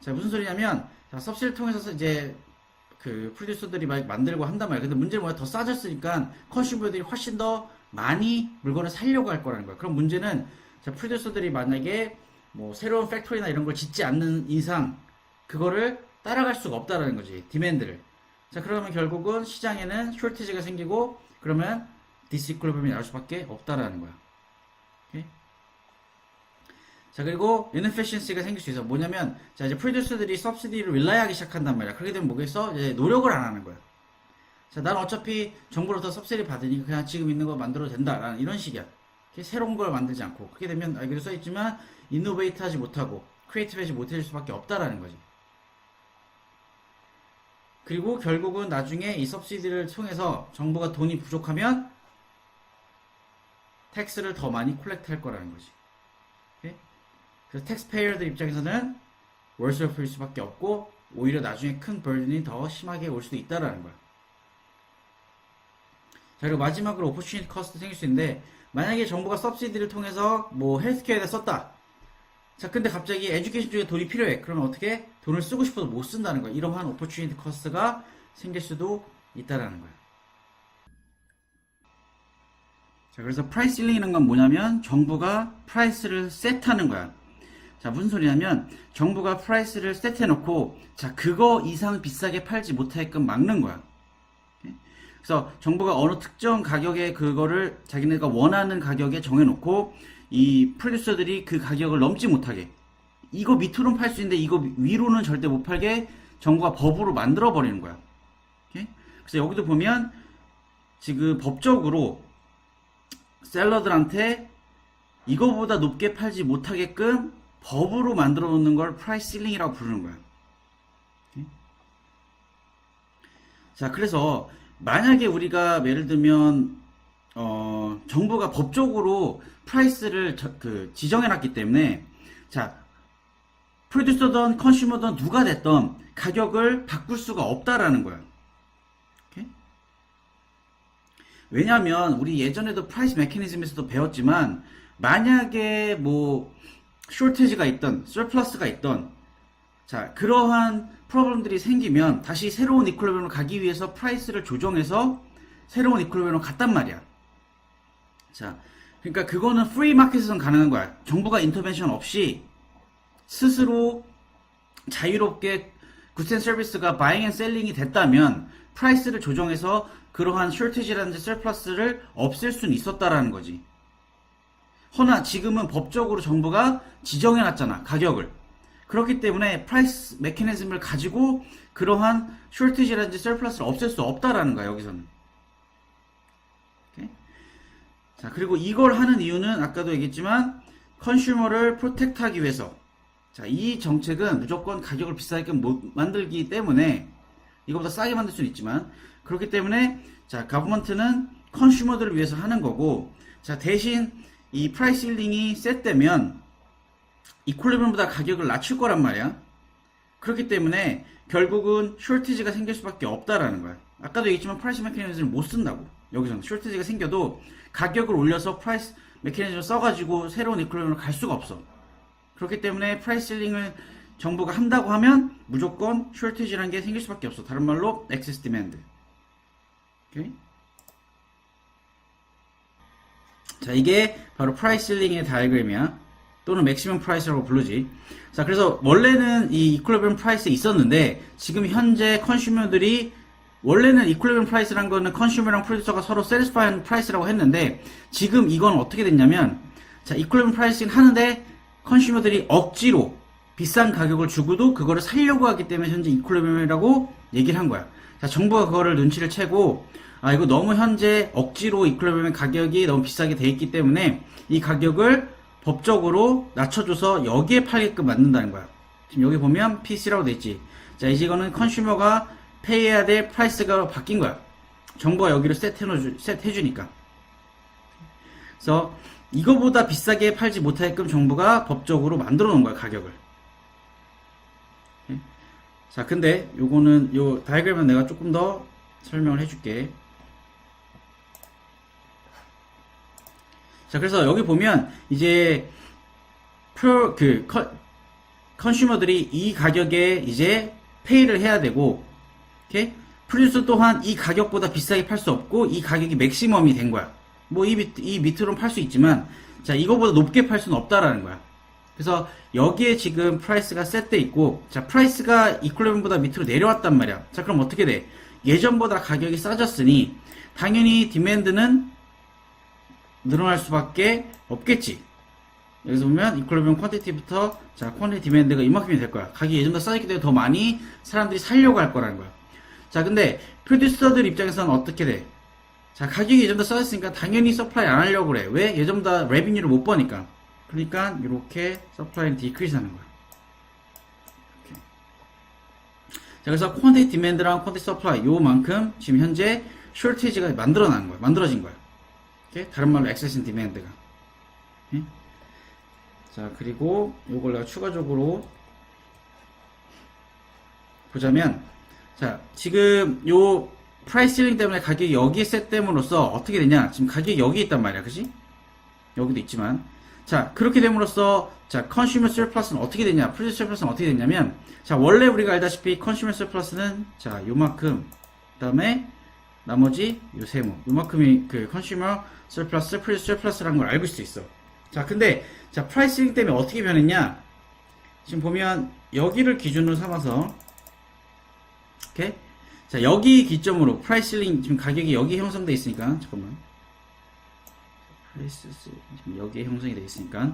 자, 무슨 소리냐면, 자, 서브시디를 통해서 이제 프로듀서들이 막 만들고 한단 말이야. 근데 문제는 뭐야? 더 싸졌으니까 컨슈머들이 훨씬 더 많이 물건을 살려고 할 거라는 거야. 그럼 문제는, 자, 프로듀서들이 만약에 뭐 새로운 팩토리나 이런 걸 짓지 않는 이상 그거를 따라갈 수가 없다라는 거지. 디맨드를. 자, 그러면 결국은 시장에는 숄티지가 생기고 그러면 디스이퀄리브럼이 나올 수밖에 없다라는 거야. 오케이? 자, 그리고 inefficiency가 생길 수 있어. 뭐냐면, 자, 이제 프로듀서들이 서브시디를 릴라이하기 시작한단 말이야. 그렇게 되면 뭐겠어? 이제 노력을 안 하는 거야. 자, 난 어차피 정부로부터 서브시디 받으니까 그냥 지금 있는 거 만들어도 된다. 라는 이런 식이야. 새로운 걸 만들지 않고. 그렇게 되면, 여기도 써있지만, 인노베이트 하지 못하고, 크리에이티브해지 못해질 수밖에 없다라는 거지. 그리고 결국은 나중에 이 서브시디를 통해서 정부가 돈이 부족하면 텍스를 더 많이 콜렉트 할 거라는 거지. 오케이? 그래서 텍스페이어들 입장에서는 월스오프일 수밖에 없고 오히려 나중에 큰 버든이 더 심하게 올 수도 있다라는 거야. 자, 그리고 마지막으로 오퍼추니티 커스트 생길 수 있는데, 만약에 정부가 서브시디를 통해서 뭐 헬스케어에다 썼다. 자, 근데 갑자기 에듀케이션 쪽에 돈이 필요해. 그러면 어떻게? 돈을 쓰고 싶어도 못 쓴다는 거야. 이러한 오퍼추니티 커스트가 생길 수도 있다라는 거야. 자, 그래서 프라이싱이라는 건 뭐냐면 정부가 프라이스를 셋하는 거야. 자, 무슨 소리냐면 정부가 프라이스를 셋해놓고 자, 그거 이상 비싸게 팔지 못하게끔 막는 거야. 그래서 정부가 어느 특정 가격에 그거를 자기네가 원하는 가격에 정해놓고 이 프로듀서들이 그 가격을 넘지 못하게, 이거 밑으로는 팔 수 있는데 이거 위로는 절대 못 팔게 정부가 법으로 만들어 버리는 거야. 그래서 여기도 보면 지금 법적으로 셀러들한테 이거보다 높게 팔지 못하게끔 법으로 만들어 놓는 걸 프라이스 실링이라고 부르는 거야. 자, 그래서 만약에 우리가 예를 들면 정부가 법적으로 프라이스를 지정해 놨기 때문에 자, 프로듀서든 컨슈머든 누가 됐든 가격을 바꿀 수가 없다라는 거야. 오케이? 왜냐하면 우리 예전에도 프라이스 메커니즘에서도 배웠지만 만약에 뭐 쇼티지가 있던 서플러스가 있던 자, 그러한 프로블럼들이 생기면 다시 새로운 이퀄리브리엄으로 가기 위해서 프라이스를 조정해서 새로운 이퀄리브리엄으로 갔단 말이야. 자, 그러니까 그거는 프리 마켓에서는 가능한 거야. 정부가 인터벤션 없이 스스로 자유롭게 굿앤 서비스가 바잉 앤 셀링이 됐다면 프라이스를 조정해서 그러한 쇼티지라든지 서플러스를 없앨 수는 있었다라는 거지. 허나 지금은 법적으로 정부가 지정해놨잖아, 가격을. 그렇기 때문에 프라이스 메커니즘을 가지고 그러한 쇼티지라든지 서플러스를 없앨 수 없다라는 거야, 여기서는. 오케이? 자, 그리고 이걸 하는 이유는 아까도 얘기했지만 컨슈머를 프로텍트하기 위해서. 자, 이 정책은 무조건 가격을 비싸게 못 만들기 때문에 이거보다 싸게 만들 수는 있지만 그렇기 때문에 자, 가버먼트는 컨슈머들을 위해서 하는 거고 자, 대신 이 프라이스 힐링이 셋되면 이퀄리브리엄보다 가격을 낮출 거란 말이야. 그렇기 때문에 결국은 쇼티지가 생길 수밖에 없다라는 거야. 아까도 얘기했지만 프라이스 메커니즘을 못 쓴다고. 여기서는 쇼티지가 생겨도 가격을 올려서 프라이스 메커니즘을 써가지고 새로운 이퀄리브리엄으로 갈 수가 없어. 그렇기 때문에 프라이스 힐링을 정부가 한다고 하면 무조건 쇼티지라는 게 생길 수밖에 없어. 다른 말로 엑세스 디맨드. 오케이? 자, 이게 바로 프라이스 힐링의 다이어그램이야. 또는 맥시멈 프라이스라고 부르지. 자, 그래서 원래는 이 이퀄리브리엄 프라이스에 있었는데 지금 현재 컨슈머들이 원래는 이퀄리브리엄 프라이스라는 거는 컨슈머랑 프로듀서가 서로 세티스파이한 프라이스라고 했는데 지금 이건 어떻게 됐냐면 자, 이퀄리브리엄 프라이스는 하는데 컨슈머들이 억지로 비싼 가격을 주고도 그거를 살려고 하기 때문에 현재 이퀄리브리엄이라고 얘기를 한 거야. 자, 정부가 그거를 눈치를 채고 아, 이거 너무 현재 억지로 이퀄리브리엄 가격이 너무 비싸게 돼 있기 때문에 이 가격을 법적으로 낮춰줘서 여기에 팔게끔 만든다는 거야. 지금 여기 보면 PC라고 돼 있지. 자, 이제 이거는 컨슈머가 페이해야 될 프라이스가 바뀐 거야. 정부가 여기를 셋해주니까. 그래서 이거보다 비싸게 팔지 못하게끔 정부가 법적으로 만들어 놓은 거야, 가격을. 자, 근데 요거는 요 다이어그램은 내가 조금 더 설명을 해줄게. 자, 그래서 여기 보면 이제 컨슈머들이 이 가격에 이제 페이를 해야 되고, 오케이? 프로듀서 또한 이 가격보다 비싸게 팔 수 없고 이 가격이 맥시멈이 된 거야. 뭐 이 밑으로는 팔 수 있지만 자, 이거보다 높게 팔 수는 없다라는 거야. 그래서 여기에 지금 프라이스가 셋돼 있고 자, 프라이스가 이퀄리브리엄보다 밑으로 내려왔단 말이야. 자, 그럼 어떻게 돼? 예전보다 가격이 싸졌으니 당연히 디맨드는 늘어날 수밖에 없겠지. 여기서 보면 이퀄리브리엄 퀀티티부터 자, 퀀티티 디맨드가 이만큼이 될 거야. 가격이 예전보다 싸졌기 때문에 더 많이 사람들이 살려고 할 거라는 거야. 자, 근데 프로듀서들 입장에서는 어떻게 돼? 자, 가격이 예전보다 싸졌으니까 당연히 서플라이 안 하려고 그래. 왜? 예전보다 레비뉴를 못 버니까. 그러니까 이렇게 서플라이는 디크리스 하는 거야. 자, 그래서 quantity demand랑 quantity supply 요만큼 지금 현재 shortage가 만들어진 거야. 오케이? 다른 말로 excess in demand가. 오케이? 자, 그리고 요걸 내가 추가적으로 보자면, 자, 지금 요 프라이스 실링 때문에 가격이 여기에 셋됨으로써 어떻게 되냐? 지금 가격이 여기 있단 말이야. 그지? 여기도 있지만. 자, 그렇게 됨으로써, 자, 컨슈머 서플러스는 어떻게 되냐? 프로듀스 서플러스는 어떻게 되냐면, 자, 원래 우리가 알다시피 컨슈머 서플러스는, 자, 요만큼, 그 다음에 나머지 요 세모. 요만큼이 그 컨슈머 서플러스, 프로듀스 서플러스라는 걸 알고 있어. 자, 근데, 자, 프라이스 실링 때문에 어떻게 변했냐? 지금 보면, 여기를 기준으로 삼아서, 오케이? 자, 여기 기점으로 프라이스 실링 지금 가격이 여기 형성돼 있으니까 잠깐만. 프라이스 지금 여기에 형성이 돼 있으니까.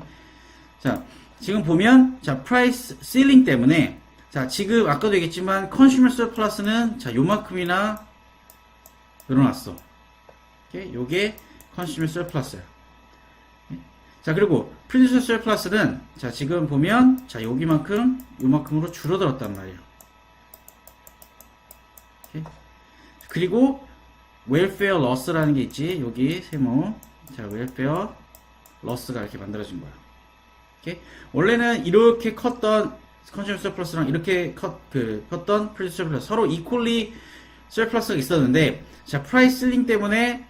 자, 지금 보면 자, 프라이스 실링 때문에 자, 지금 아까도 얘기했지만 컨슈머 서플러스는 자, 요만큼이나 늘어났어. 오케이? 요게 컨슈머 서플러스야. 자, 그리고 프로듀서 서플러스는 자, 지금 보면 자, 여기만큼 요만큼으로 줄어들었단 말이야. 그리고 웰페어 러스라는 게 있지. 여기 세모. 자, 웰페어 러스가 이렇게 만들어진 거야. 오케이? 원래는 이렇게 컸던 컨슈머 서플러스랑 이렇게 컸던 프로듀서 서플러스 서로 이퀄리 서플러스가 있었는데, 자, 프라이스 실링 때문에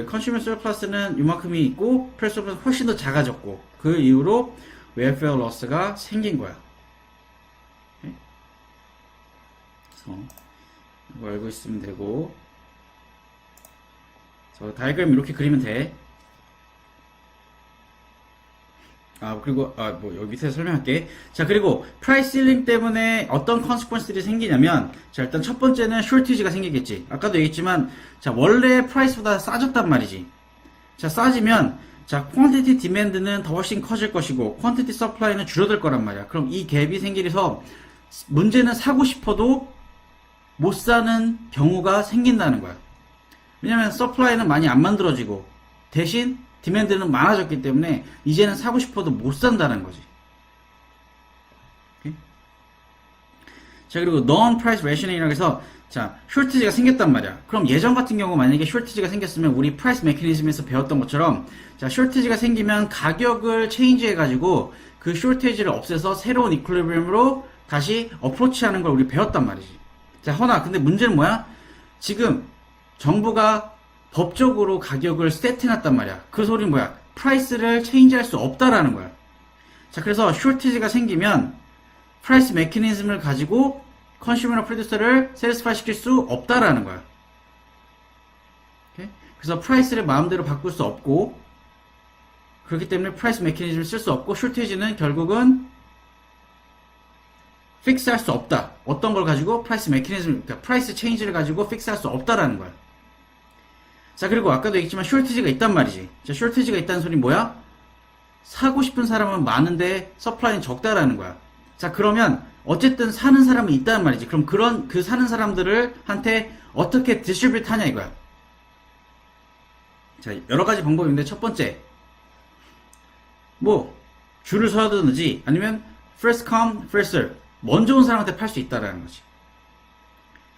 컨슈머 서플러스는 이만큼이 있고 프로듀서 서플러스는 훨씬 더 작아졌고, 그 이후로 웰페어 러스가 생긴 거야. 오케이? 그래서 이거 알고 있으면 되고, 저 다이그램 이렇게 그리면 돼. 그리고 뭐 여기 밑에 설명할게. 자, 그리고 프라이스 실링 때문에 어떤 컨시퀀스들이 생기냐면, 자, 일단 첫 번째는 쇼티지가 생기겠지. 아까도 얘기했지만, 자, 원래 프라이스보다 싸졌단 말이지. 자, 싸지면 자, 퀀티티 디맨드는 더 훨씬 커질 것이고 퀀티티 서플라이는 줄어들 거란 말이야. 그럼 이 갭이 생기면서 문제는 사고 싶어도 못 사는 경우가 생긴다는 거야. 왜냐면 서플라이는 많이 안 만들어지고 대신 디맨드는 많아졌기 때문에 이제는 사고 싶어도 못 산다는 거지. 오케이? 자, 그리고 non-price rationing이라고 해서 자, 숄티지가 생겼단 말이야. 그럼 예전 같은 경우 만약에 숄티지가 생겼으면 우리 프라이스 메커니즘에서 배웠던 것처럼 자, 숄티지가 생기면 가격을 체인지 해가지고 그 숄티지를 없애서 새로운 이퀄리브리엄으로 다시 어프로치하는 걸 우리 배웠단 말이지. 자, 허나 근데 문제는 뭐야? 지금 정부가 법적으로 가격을 세트해놨단 말이야. 그 소리는 뭐야? 프라이스를 체인지할 수 없다라는 거야. 자, 그래서 숄티지가 생기면 프라이스 메커니즘을 가지고 컨슈머나 프로듀서를 세리스파이 시킬 수 없다라는 거야. 오케이? 그래서 프라이스를 마음대로 바꿀 수 없고, 그렇기 때문에 프라이스 메커니즘을 쓸 수 없고, 숄티지는 결국은 픽스할 수 없다. 어떤 걸 가지고 프라이스 메커니즘, 그러니까 프라이스 체인지를 가지고 픽스할 수 없다라는 거야. 자, 그리고 아까도 얘기했지만 숄티지가 있단 말이지. 자, 숄티지가 있다는 소리는 뭐야? 사고 싶은 사람은 많은데 서플라이는 적다라는 거야. 자, 그러면 어쨌든 사는 사람은 있다는 말이지. 그럼 그 사는 사람들을 한테 어떻게 디스트리뷰트 하냐 이거야. 자, 여러 가지 방법이 있는데 첫 번째, 뭐 줄을 서든지 아니면 first come first serve, 먼저 온 사람한테 팔 수 있다라는 거지.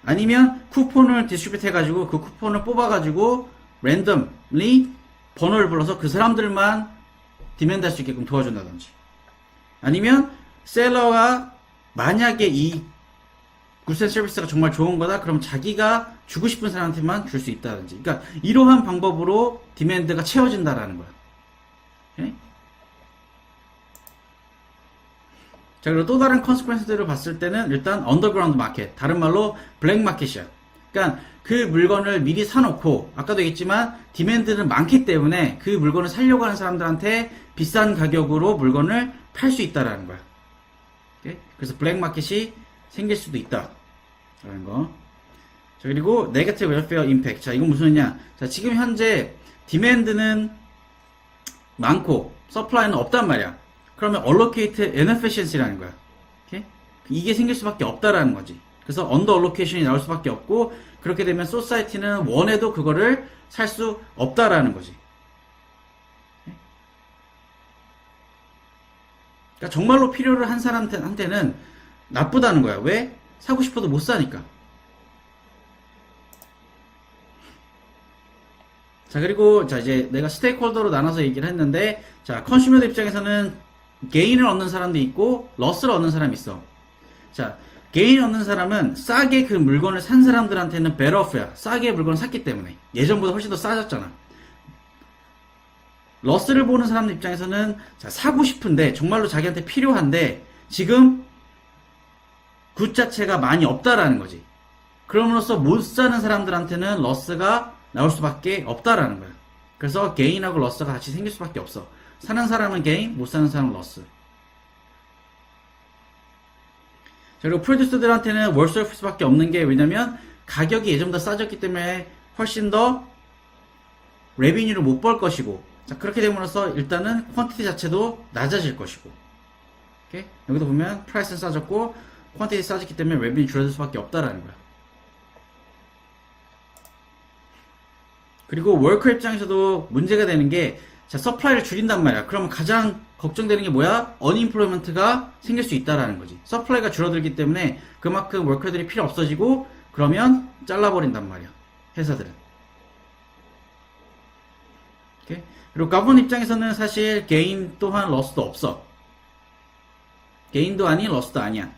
아니면 쿠폰을 디스트리뷰트 해가지고 그 쿠폰을 뽑아가지고 랜덤리 번호를 불러서 그 사람들만 디맨드 할 수 있게끔 도와준다든지, 아니면 셀러가 만약에 이 굿앤 서비스가 정말 좋은 거다 그럼 자기가 주고 싶은 사람한테만 줄 수 있다든지, 그러니까 이러한 방법으로 디맨드가 채워진다라는 거야. 오케이? 자, 그리고 또 다른 컨시퀀스들을 봤을 때는 일단 언더그라운드 마켓, 다른 말로 블랙 마켓이야. 그러니까 그 물건을 미리 사놓고, 아까도 얘기했지만 디맨드는 많기 때문에 그 물건을 사려고 하는 사람들한테 비싼 가격으로 물건을 팔 수 있다라는 거야. 오케이? 그래서 블랙 마켓이 생길 수도 있다 라는 거. 자, 그리고 네거티브 웰페어 임팩트. 자, 이건 무슨 의미냐? 자, 지금 현재 디맨드는 많고 서플라이는 없단 말이야. 그러면 allocate inefficiency라는 거야. 오케이? 이게 생길 수밖에 없다라는 거지. 그래서 under allocation이 나올 수밖에 없고, 그렇게 되면 society는 원해도 그거를 살 수 없다라는 거지. 그러니까 정말로 필요를 한 사람한테는 나쁘다는 거야. 왜? 사고 싶어도 못 사니까. 자, 그리고 자 이제 내가 스테이크홀더로 나눠서 얘기를 했는데, 자 컨슈머들 입장에서는 게인을 얻는 사람도 있고 러스를 얻는 사람이 있어. 자, 게인 얻는 사람은 싸게 그 물건을 산 사람들한테는 베러프야. 싸게 물건을 샀기 때문에 예전보다 훨씬 더 싸졌잖아. 러스를 보는 사람들 입장에서는 자, 사고 싶은데 정말로 자기한테 필요한데 지금 굿 자체가 많이 없다라는 거지. 그럼으로써 못 사는 사람들한테는 러스가 나올 수밖에 없다라는 거야. 그래서 게인하고 러스가 같이 생길 수밖에 없어. 사는 사람은 게인, 못 사는 사람은 러스. 그리고 프로듀서들한테는 월서피스밖에 없는 게, 왜냐면 가격이 예전보다 싸졌기 때문에 훨씬 더 레비뉴를 못 벌 것이고, 자 그렇게 됨으로써 일단은 퀀티티 자체도 낮아질 것이고, 오케이? 여기도 보면 프라이스는 싸졌고 퀀티티 싸졌기 때문에 레비뉴 줄어들 수밖에 없다라는 거야. 그리고 월커 입장에서도 문제가 되는 게, 자 서플라이를 줄인단 말이야. 그러면 가장 걱정되는 게 뭐야? 어닝플로이먼트가 생길 수 있다라는 거지. 서플라이가 줄어들기 때문에 그만큼 월커들이 필요 없어지고, 그러면 잘라버린단 말이야, 회사들은. 오케이? 그리고 가본 입장에서는 사실 게인 또한 러스도 없어. 게인도 아닌 러스도 아니야.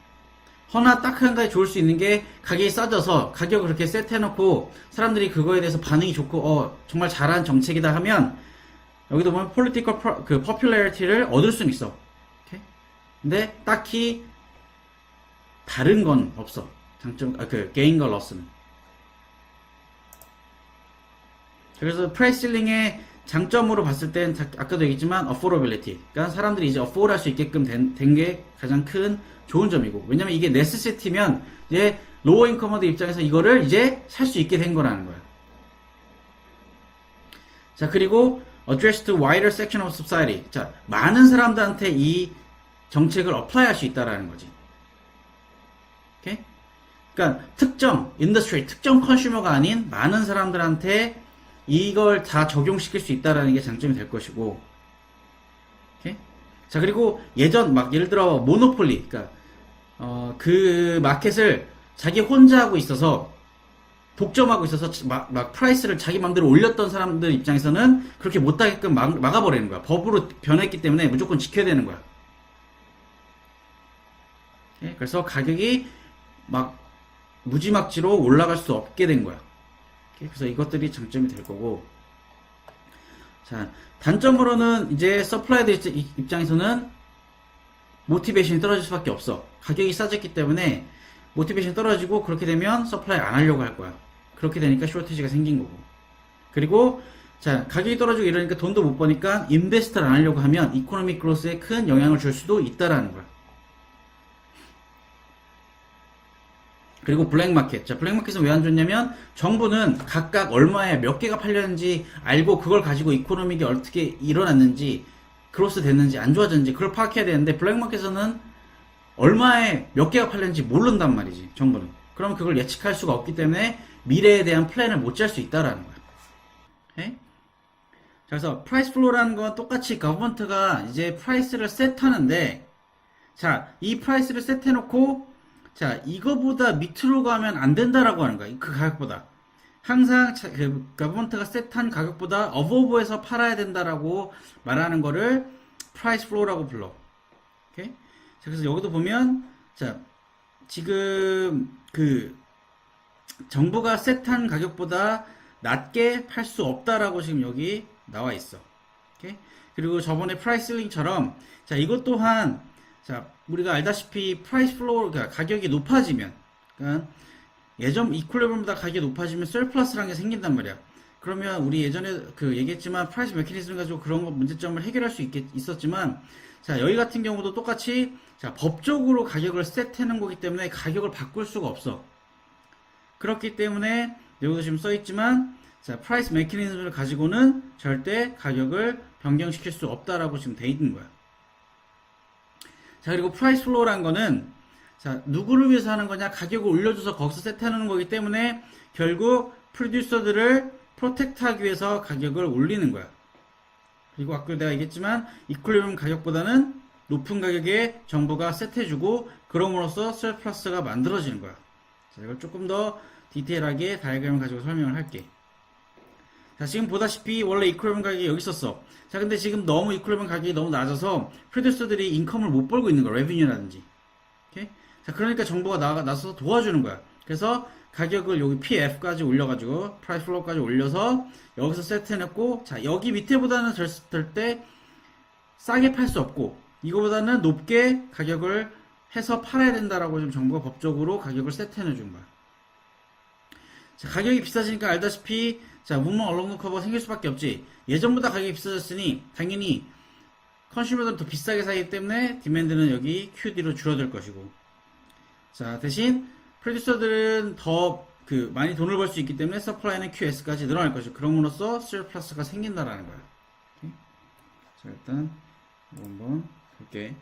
허나 딱 한 가지 좋을 수 있는 게, 가격이 싸져서 가격을 그렇게 세트해놓고 사람들이 그거에 대해서 반응이 좋고 정말 잘한 정책이다 하면, 여기도 보면 political 그 popularity를 얻을 수는 있어. 오케이? 근데 딱히 다른 건 없어. 장점, 그 게인과 러스는. 그래서 프라이스 실링의 장점으로 봤을 땐 아까도 얘기했지만 affordability, 그러니까 사람들이 이제 afford 할 수 있게끔 된 게 가장 큰 좋은 점이고, 왜냐면 이게 necessity면 이제 로어 인커머들 입장에서 이거를 이제 살 수 있게 된 거라는 거야. 자, 그리고 address to wider section of society. 자, 많은 사람들한테 이 정책을 apply 할 수 있다라는 거지. 오케이? 그러니까 특정 industry, 특정 컨슈머가 아닌 많은 사람들한테 이걸 다 적용시킬 수 있다라는 게 장점이 될 것이고, 오케이? 자, 그리고 예전 막 예를 들어 모노폴리, 그러니까 그 마켓을 자기 혼자 하고 있어서, 독점하고 있어서 막 프라이스를 자기 맘대로 올렸던 사람들 입장에서는 그렇게 못하게끔 막아버리는 거야. 법으로 변했기 때문에 무조건 지켜야 되는 거야. 오케이? 그래서 가격이 막 무지막지로 올라갈 수 없게 된 거야. 그래서 이것들이 장점이 될 거고, 자 단점으로는 이제 서플라이드 입장에서는 모티베이션이 떨어질 수밖에 없어. 가격이 싸졌기 때문에 모티베이션이 떨어지고, 그렇게 되면 서플라이 안 하려고 할 거야. 그렇게 되니까 쇼티지가 생긴 거고. 그리고 자 가격이 떨어지고 이러니까 돈도 못 버니까 인베스트를 안 하려고 하면 이코노믹 그로스에 큰 영향을 줄 수도 있다라는 거야. 그리고 블랙마켓. 자, 블랙마켓은 왜 안 좋냐면, 정부는 각각 얼마에 몇 개가 팔렸는지 알고, 그걸 가지고 이코노믹이 어떻게 일어났는지, 그로스 됐는지 안 좋아졌는지 그걸 파악해야 되는데, 블랙마켓에서는 얼마에 몇 개가 팔렸는지 모른단 말이지, 정부는. 그럼 그걸 예측할 수가 없기 때문에 미래에 대한 플랜을 못 짤 수 있다라는 거야. 오케이? 자, 그래서 프라이스 플로우라는 건 똑같이 거버먼트가 이제 프라이스를 세트하는데, 자, 이 프라이스를 세트해놓고, 자, 이거보다 밑으로 가면 안 된다라고 하는 거야. 그 가격보다. 항상 그 거버먼트가 세트한 가격보다 어버브에서 팔아야 된다라고 말하는 거를 프라이스 플로우라고 불러. 오케이? 자, 그래서 여기도 보면, 자, 지금 그 정부가 세트한 가격보다 낮게 팔 수 없다라고 지금 여기 나와 있어. 오케이? 그리고 저번에 프라이스 링처럼, 자, 이것 또한, 자, 우리가 알다시피 프라이스 플로우, 그러니까 가격이 높아지면, 그러니까 예전 이퀄리브럼보다 가격이 높아지면 서플러스라는 게 생긴단 말이야. 그러면 우리 예전에 그 얘기했지만 프라이스 메커니즘 가지고 그런 거 문제점을 해결할 수 있었지만, 자, 여기 같은 경우도 똑같이, 자, 법적으로 가격을 세트하는 거기 때문에 가격을 바꿀 수가 없어. 그렇기 때문에 여기도 지금 써있지만, 자, 프라이스 메커니즘을 가지고는 절대 가격을 변경시킬 수 없다라고 지금 돼 있는 거야. 자, 그리고 프라이스 플로우라는 거는, 자, 누구를 위해서 하는 거냐? 가격을 올려줘서 거기서 세트하는 거기 때문에 결국 프로듀서들을 프로텍트하기 위해서 가격을 올리는 거야. 그리고 아까 내가 얘기했지만 이퀄리브럼 가격보다는 높은 가격에 정부가 세트해주고, 그럼으로써 surplus가 만들어지는 거야. 자, 이걸 조금 더 디테일하게 다이어그램을 가지고 설명을 할게. 자, 지금 보다시피 원래 이퀄리브럼 가격이 여기 있었어. 자, 근데 지금 너무 이퀄리브럼 가격이 너무 낮아서 프로듀서들이 인컴을 못 벌고 있는 거야. 레비뉴라든지. 오케이? 자, 그러니까 정부가 나서서 도와주는 거야. 그래서 가격을 여기 PF까지 올려가지고 프라이스 플로우까지 올려서 여기서 세트해놓고, 자, 여기 밑에보다는 될 때 싸게 팔 수 없고 이거보다는 높게 가격을 해서 팔아야 된다라고 지금 정부가 법적으로 가격을 세트해 준 거야. 자, 가격이 비싸지니까 알다시피 자, 문망 언론드 커버가 생길 수밖에 없지. 예전보다 가격이 비싸졌으니 당연히 컨슈머들은 더 비싸게 사기 때문에 디맨드는 여기 QD로 줄어들 것이고, 자, 대신 프로듀서들은 더 많이 돈을 벌 수 있기 때문에 서플라이는 QS까지 늘어날 것이고, 그럼으로써 surplus가 생긴다라는 거야. 오케이? 자, 일단 이거 한번 볼게.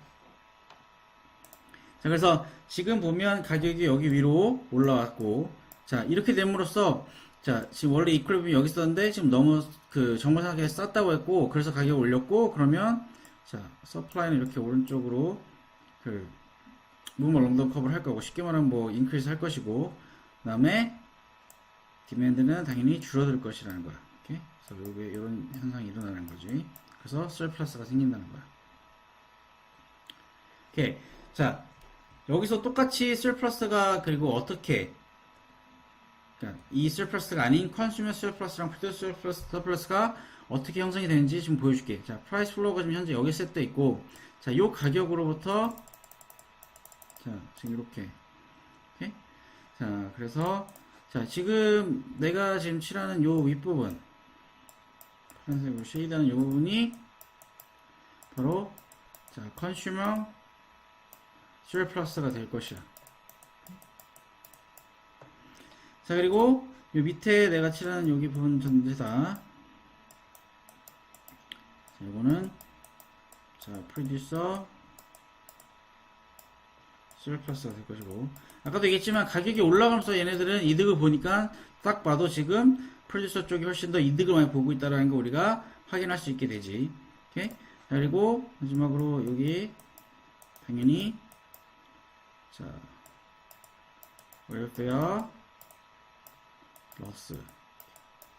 자, 그래서 지금 보면 가격이 여기 위로 올라왔고, 자, 이렇게 됨으로써 자, 지금 원래 이퀄리브럼이 여기 있었는데 지금 너무 정말하게 쌌다고 했고, 그래서 가격을 올렸고, 그러면 자, 서플라이는 이렇게 오른쪽으로 무브먼트 롱덤 커버를 할 거고, 쉽게 말하면 뭐 인크리스 할 것이고, 그 다음에 디맨드는 당연히 줄어들 것이라는 거야. 오케이? 그래서 요게 이런 현상이 일어나는 거지. 그래서 surplus가 생긴다는 거야. 오케이. 자, 여기서 똑같이 surplus가 그리고 어떻게, 그러니까 이 surplus가 아닌 consumer surplus랑 producer surplus가 어떻게 형성이 되는지 지금 보여줄게. 자, price flow가 지금 현재 여기 셋돼 있고, 자, 요 가격으로부터, 자, 지금 이렇게, 오케이? 자, 그래서, 자, 지금 내가 지금 칠하는 요 윗부분, 파란색으로 쉐이드하는 요 부분이 바로, 자, consumer surplus가 될 것이야. 자, 그리고 요 밑에 내가 칠하는 여기 부분 전부 다, 자, 이거는 자, producer surplus가 될 것이고, 아까도 얘기했지만 가격이 올라가면서 얘네들은 이득을 보니까 딱 봐도 지금 producer 쪽이 훨씬 더 이득을 많이 보고 있다는 거 우리가 확인할 수 있게 되지. 오케이? 자, 그리고 마지막으로 여기 당연히 자, welfare loss.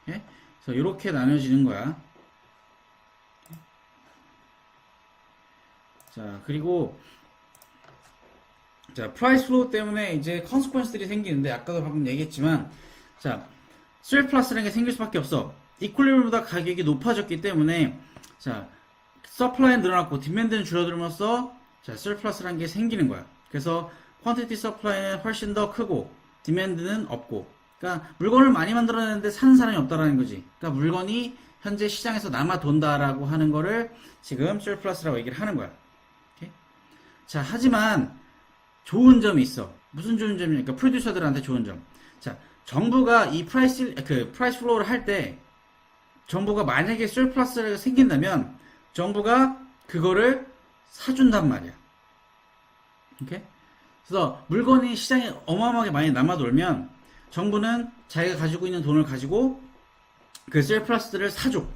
오케이? 그래서 이렇게 나눠지는 거야. 자, 그리고 자, 프라이스 플로우 때문에 이제 컨스퀀스들이 생기는데, 아까도 방금 얘기했지만, 자, surplus라는 게 생길 수밖에 없어. 이퀄리브럼보다 가격이 높아졌기 때문에, 자, 서플라이는 늘어났고 디맨드는 줄어들면서 자, surplus라는 게 생기는 거야. 그래서 quantity supply는 훨씬 더 크고 디맨드는 없고, 그러니까 물건을 많이 만들어내는데 사는 사람이 없다라는 거지. 그러니까 물건이 현재 시장에서 남아 돈다라고 하는 거를 지금 surplus라고 얘기를 하는 거야. 오케이? 자, 하지만 좋은 점이 있어. 무슨 좋은 점이니까 프로듀서들한테 좋은 점. 자, 정부가 이 프라이스 플로우를 할 때, 정부가 만약에 surplus가 생긴다면, 정부가 그거를 사준단 말이야. 오케이? 그래서 물건이 시장에 어마어마하게 많이 남아돌면, 정부는 자기가 가지고 있는 돈을 가지고 그 surplus들을 사줘.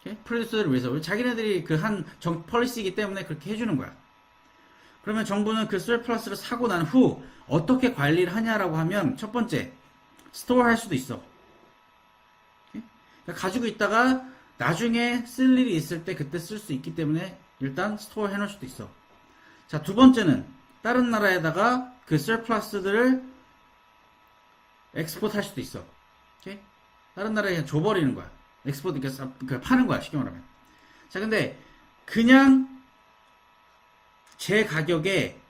오케이? 프로듀서들을 위해서. 자기네들이 폴리시이기 때문에 그렇게 해주는 거야. 그러면 정부는 그 surplus를 사고 난 후 어떻게 관리를 하냐라고 하면, 첫 번째, 스토어 할 수도 있어. 그러니까 가지고 있다가 나중에 쓸 일이 있을 때 그때 쓸 수 있기 때문에 일단 스토어 해놓을 수도 있어. 자, 두 번째는 다른 나라에다가 그 surplus들을 엑스포트 할 수도 있어. 오케이? 다른 나라에 그냥 줘버리는 거야. 엑스포트, 그러니까 파는 거야, 쉽게 말하면. 자, 근데 그냥 제 가격에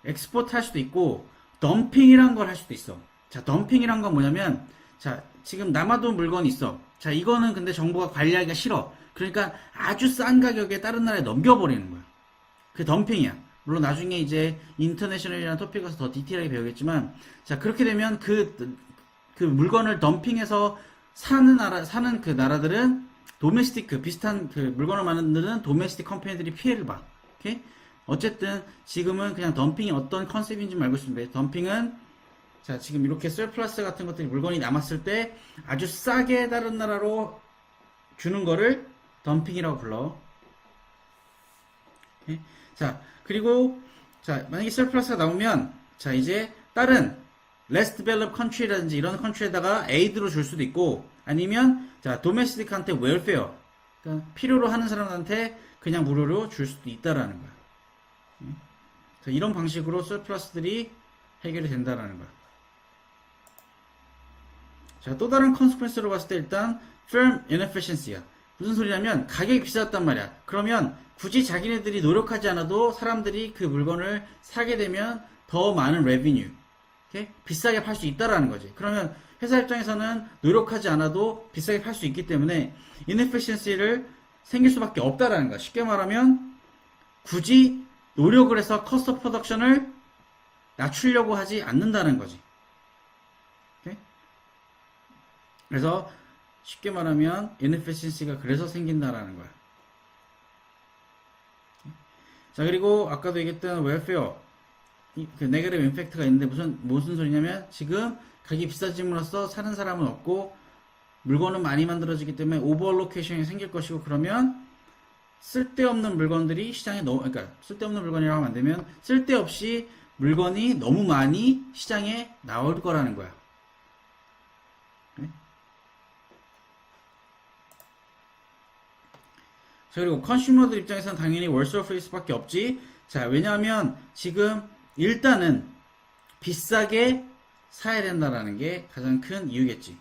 엑스포트 할 수도 있고 덤핑이란 걸 할 수도 있어. 자, 덤핑이란 건 뭐냐면, 자, 지금 남아돈 물건이 있어. 자, 이거는 근데 정부가 관리하기가 싫어. 그러니까 아주 싼 가격에 다른 나라에 넘겨버리는 거야. 그게 덤핑이야. 물론 나중에 이제 인터내셔널이라는 토픽 가서 더 디테일하게 배우겠지만, 자, 그렇게 되면 그 물건을 덤핑해서 사는 그 나라들은 도메스틱, 비슷한 물건을 만드는 도메스틱 컴퍼니들이 피해를 봐. 오케이? 어쨌든 지금은 그냥 덤핑이 어떤 컨셉인지 알고 있습니다. 덤핑은 자, 지금 이렇게 surplus 같은 것들이 물건이 남았을 때 아주 싸게 다른 나라로 주는 거를 덤핑이라고 불러. 오케이? 자, 그리고 자, 만약에 surplus가 나오면, 자, 이제 다른 less developed country라든지 이런 country에다가 aid로 줄 수도 있고, 아니면, 자, domestic한테 welfare, 그러니까 필요로 하는 사람한테 그냥 무료로 줄 수도 있다라는 거야. 자, 이런 방식으로 surplus들이 해결이 된다라는 거야. 자, 또 다른 컨스퀀스로 봤을 때 일단 firm inefficiency야. 무슨 소리냐면 가격이 비쌌단 말이야. 그러면 굳이 자기네들이 노력하지 않아도 사람들이 그 물건을 사게 되면 더 많은 revenue, okay? 비싸게 팔 수 있다라는 거지. 그러면 회사 입장에서는 노력하지 않아도 비싸게 팔 수 있기 때문에 inefficiency를 생길 수밖에 없다라는 거야. 쉽게 말하면 굳이 노력을 해서 cost of production을 낮추려고 하지 않는다는 거지. okay? 그래서 쉽게 말하면 inefficiency가 그래서 생긴다라는 거야. 자, 그리고 아까도 얘기했던 welfare, 그 네거티브 임팩트가 있는데 무슨 소리냐면 지금 가격이 비싸짐으로써 사는 사람은 없고 물건은 많이 만들어지기 때문에 오버로케이션이 생길 것이고, 그러면 쓸데없는 물건들이 시장에 그러니까 쓸데없는 물건이라고 하면 안 되면 쓸데없이 물건이 너무 많이 시장에 나올 거라는 거야. 자, 그리고 컨슈머들 입장에서는 당연히 월스 오브 페이스밖에 없지. 자, 왜냐하면 지금 일단은 비싸게 사야 된다라는 게 가장 큰 이유겠지.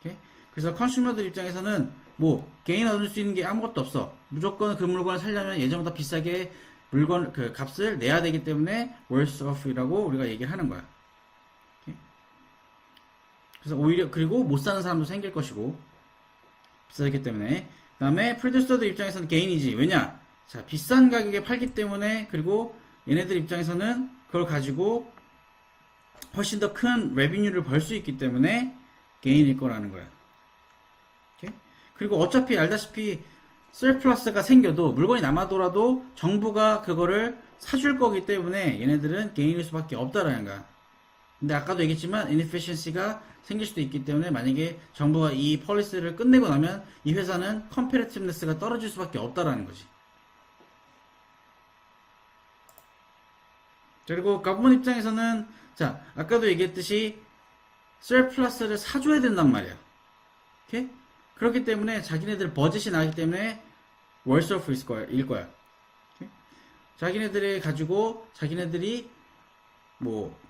오케이? 그래서 컨슈머들 입장에서는 뭐 개인 얻을 수 있는 게 아무것도 없어. 무조건 그 물건을 살려면 예전보다 비싸게 물건 그 값을 내야 되기 때문에 월스 오프라고 우리가 얘기를 하는 거야. 오케이? 그래서 오히려 그리고 못 사는 사람도 생길 것이고 비싸기 때문에. 그 다음에 프로듀서들 입장에서는 개인이지. 왜냐? 자, 비싼 가격에 팔기 때문에, 그리고 얘네들 입장에서는 그걸 가지고 훨씬 더 큰 레비뉴를 벌 수 있기 때문에 개인일 거라는 거야. 오케이? 그리고 어차피 알다시피 서플러스가 생겨도 물건이 남아돌아도 정부가 그거를 사줄 거기 때문에 얘네들은 개인일 수밖에 없다라는 거야. 근데 아까도 얘기했지만 inefficiency가 생길 수도 있기 때문에 만약에 정부가 이 폴리시를 끝내고 나면 이 회사는 컴페티티브네스가 떨어질 수밖에 없다라는 거지. 그리고 government 입장에서는 자, 아까도 얘기했듯이 surplus를 사줘야 된단 말이야. 오케이? 그렇기 때문에 자기네들 버젯이 나기 때문에 worse off 일 거야. 오케이? 자기네들이 가지고 자기네들이 뭐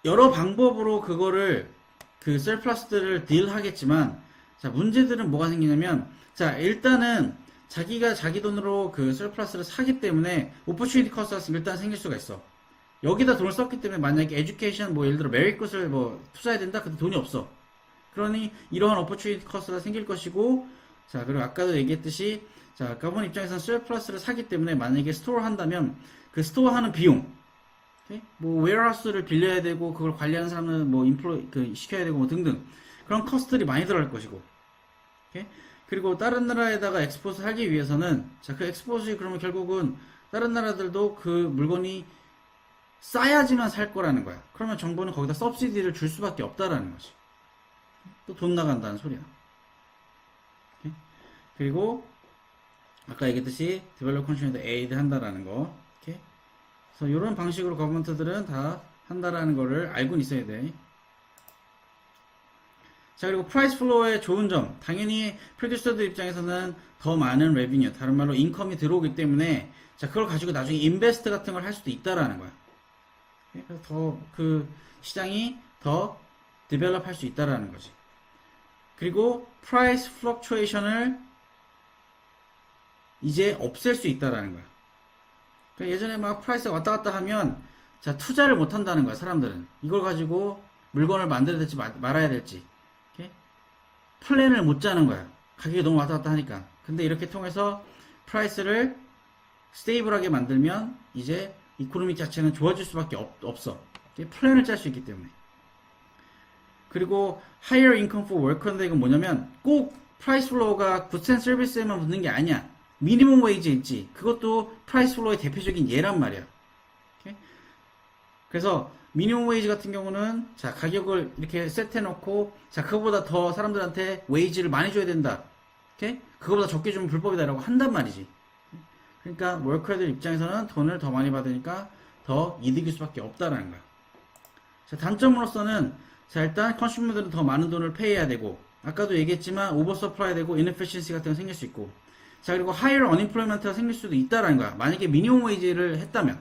여러 방법으로 그거를 그 surplus들을 딜하겠지만, 자, 문제들은 뭐가 생기냐면, 자, 일단은 자기가 자기 돈으로 그 surplus를 사기 때문에 opportunity cost가 일단 생길 수가 있어. 여기다 돈을 썼기 때문에 만약에 education 뭐 예를 들어 메리굿을 뭐 투자해야 된다, 근데 돈이 없어. 그러니 이러한 opportunity cost가 생길 것이고, 자, 그리고 아까도 얘기했듯이, 자, 가본 입장에서는 surplus를 사기 때문에 만약에 스토어 한다면 그 스토어 하는 비용, 오케이? 뭐 웨어하우스를 빌려야 되고 그걸 관리하는 사람은 뭐 시켜야 되고 뭐 등등 그런 커스트들이 많이 들어갈 것이고, 오케이? 그리고 다른 나라에다가 엑스포트 하기 위해서는, 자, 그 엑스포트이 그러면 결국은 다른 나라들도 그 물건이 싸야지만 살 거라는 거야. 그러면 정부는 거기다 서브시디를 줄 수밖에 없다라는 거지. 또 돈 나간다는 소리야. 오케이? 그리고 아까 얘기했듯이 디벨롭 컨슈머한테 에이드 한다라는 거. 오케이? 그래서 이런 방식으로 거버먼트들은 다 한다라는 거를 알고는 있어야 돼. 자, 그리고 프라이스 플로어의 좋은 점, 당연히 프로듀서들 입장에서는 더 많은 레비뉴, 다른 말로 인컴이 들어오기 때문에, 자, 그걸 가지고 나중에 인베스트 같은 걸 할 수도 있다라는 거야. 그래서 더 그 시장이 더 디벨롭 할 수 있다라는 거지. 그리고 프라이스 플럭추에이션을 이제 없앨 수 있다라는 거야. 그러니까 예전에 막 프라이스가 왔다 갔다 하면, 자, 투자를 못 한다는 거야, 사람들은. 이걸 가지고 물건을 만들어야 될지 말아야 될지. 오케이? 플랜을 못 짜는 거야. 가격이 너무 왔다 갔다 하니까. 근데 이렇게 통해서 프라이스를 스테이블하게 만들면 이제 이코노미 자체는 좋아질 수밖에 없어. 오케이? 플랜을 짤 수 있기 때문에. 그리고 higher income for worker인데 이건 뭐냐면 꼭 프라이스 플로어가 goods and service에만 붙는 게 아니야. 미니멈 웨이지 있지. 그것도 프라이스 플로어의 대표적인 예란 말이야. 오케이? 그래서 미니멈 웨이지 같은 경우는, 자, 가격을 이렇게 세트해놓고, 자, 그거보다 더 사람들한테 웨이지를 많이 줘야 된다. 오케이? 그거보다 적게 주면 불법이다라고 한단 말이지. 그러니까 월커들 입장에서는 돈을 더 많이 받으니까 더 이득일 수밖에 없다라는 거야. 자, 단점으로서는 자, 일단 컨슈머들은 더 많은 돈을 페이해야 되고 아까도 얘기했지만 오버서플라이 되고 인에피시언시 같은 거 생길 수 있고 자 그리고 하이어 어닝플로이먼트가 생길 수도 있다라는 거야. 만약에 미니멈 웨이지를 했다면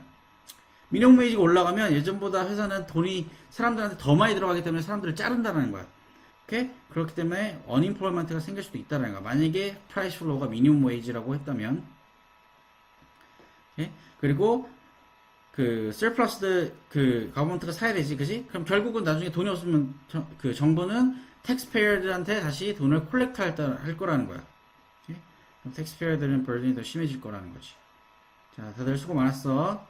미니멈 웨이지가 올라가면 예전보다 회사는 돈이 사람들한테 더 많이 들어가기 때문에 사람들을 자른다는 거야. 오케이? 그렇기 때문에 어닝플로이먼트가 생길 수도 있다는 거야. 만약에 프라이스 플로우가 미니멈 웨이지라고 했다면 오케이? 그리고 그 surplus도 그 가버먼트가 사야 되지, 그지? 그럼 결국은 나중에 돈이 없으면 그 정부는 텍스페이어들한테 다시 돈을 콜렉트 할 거라는 거야. 오케이? 그럼 텍스페이어들은 버든이 더 심해질 거라는 거지. 자, 다들 수고 많았어.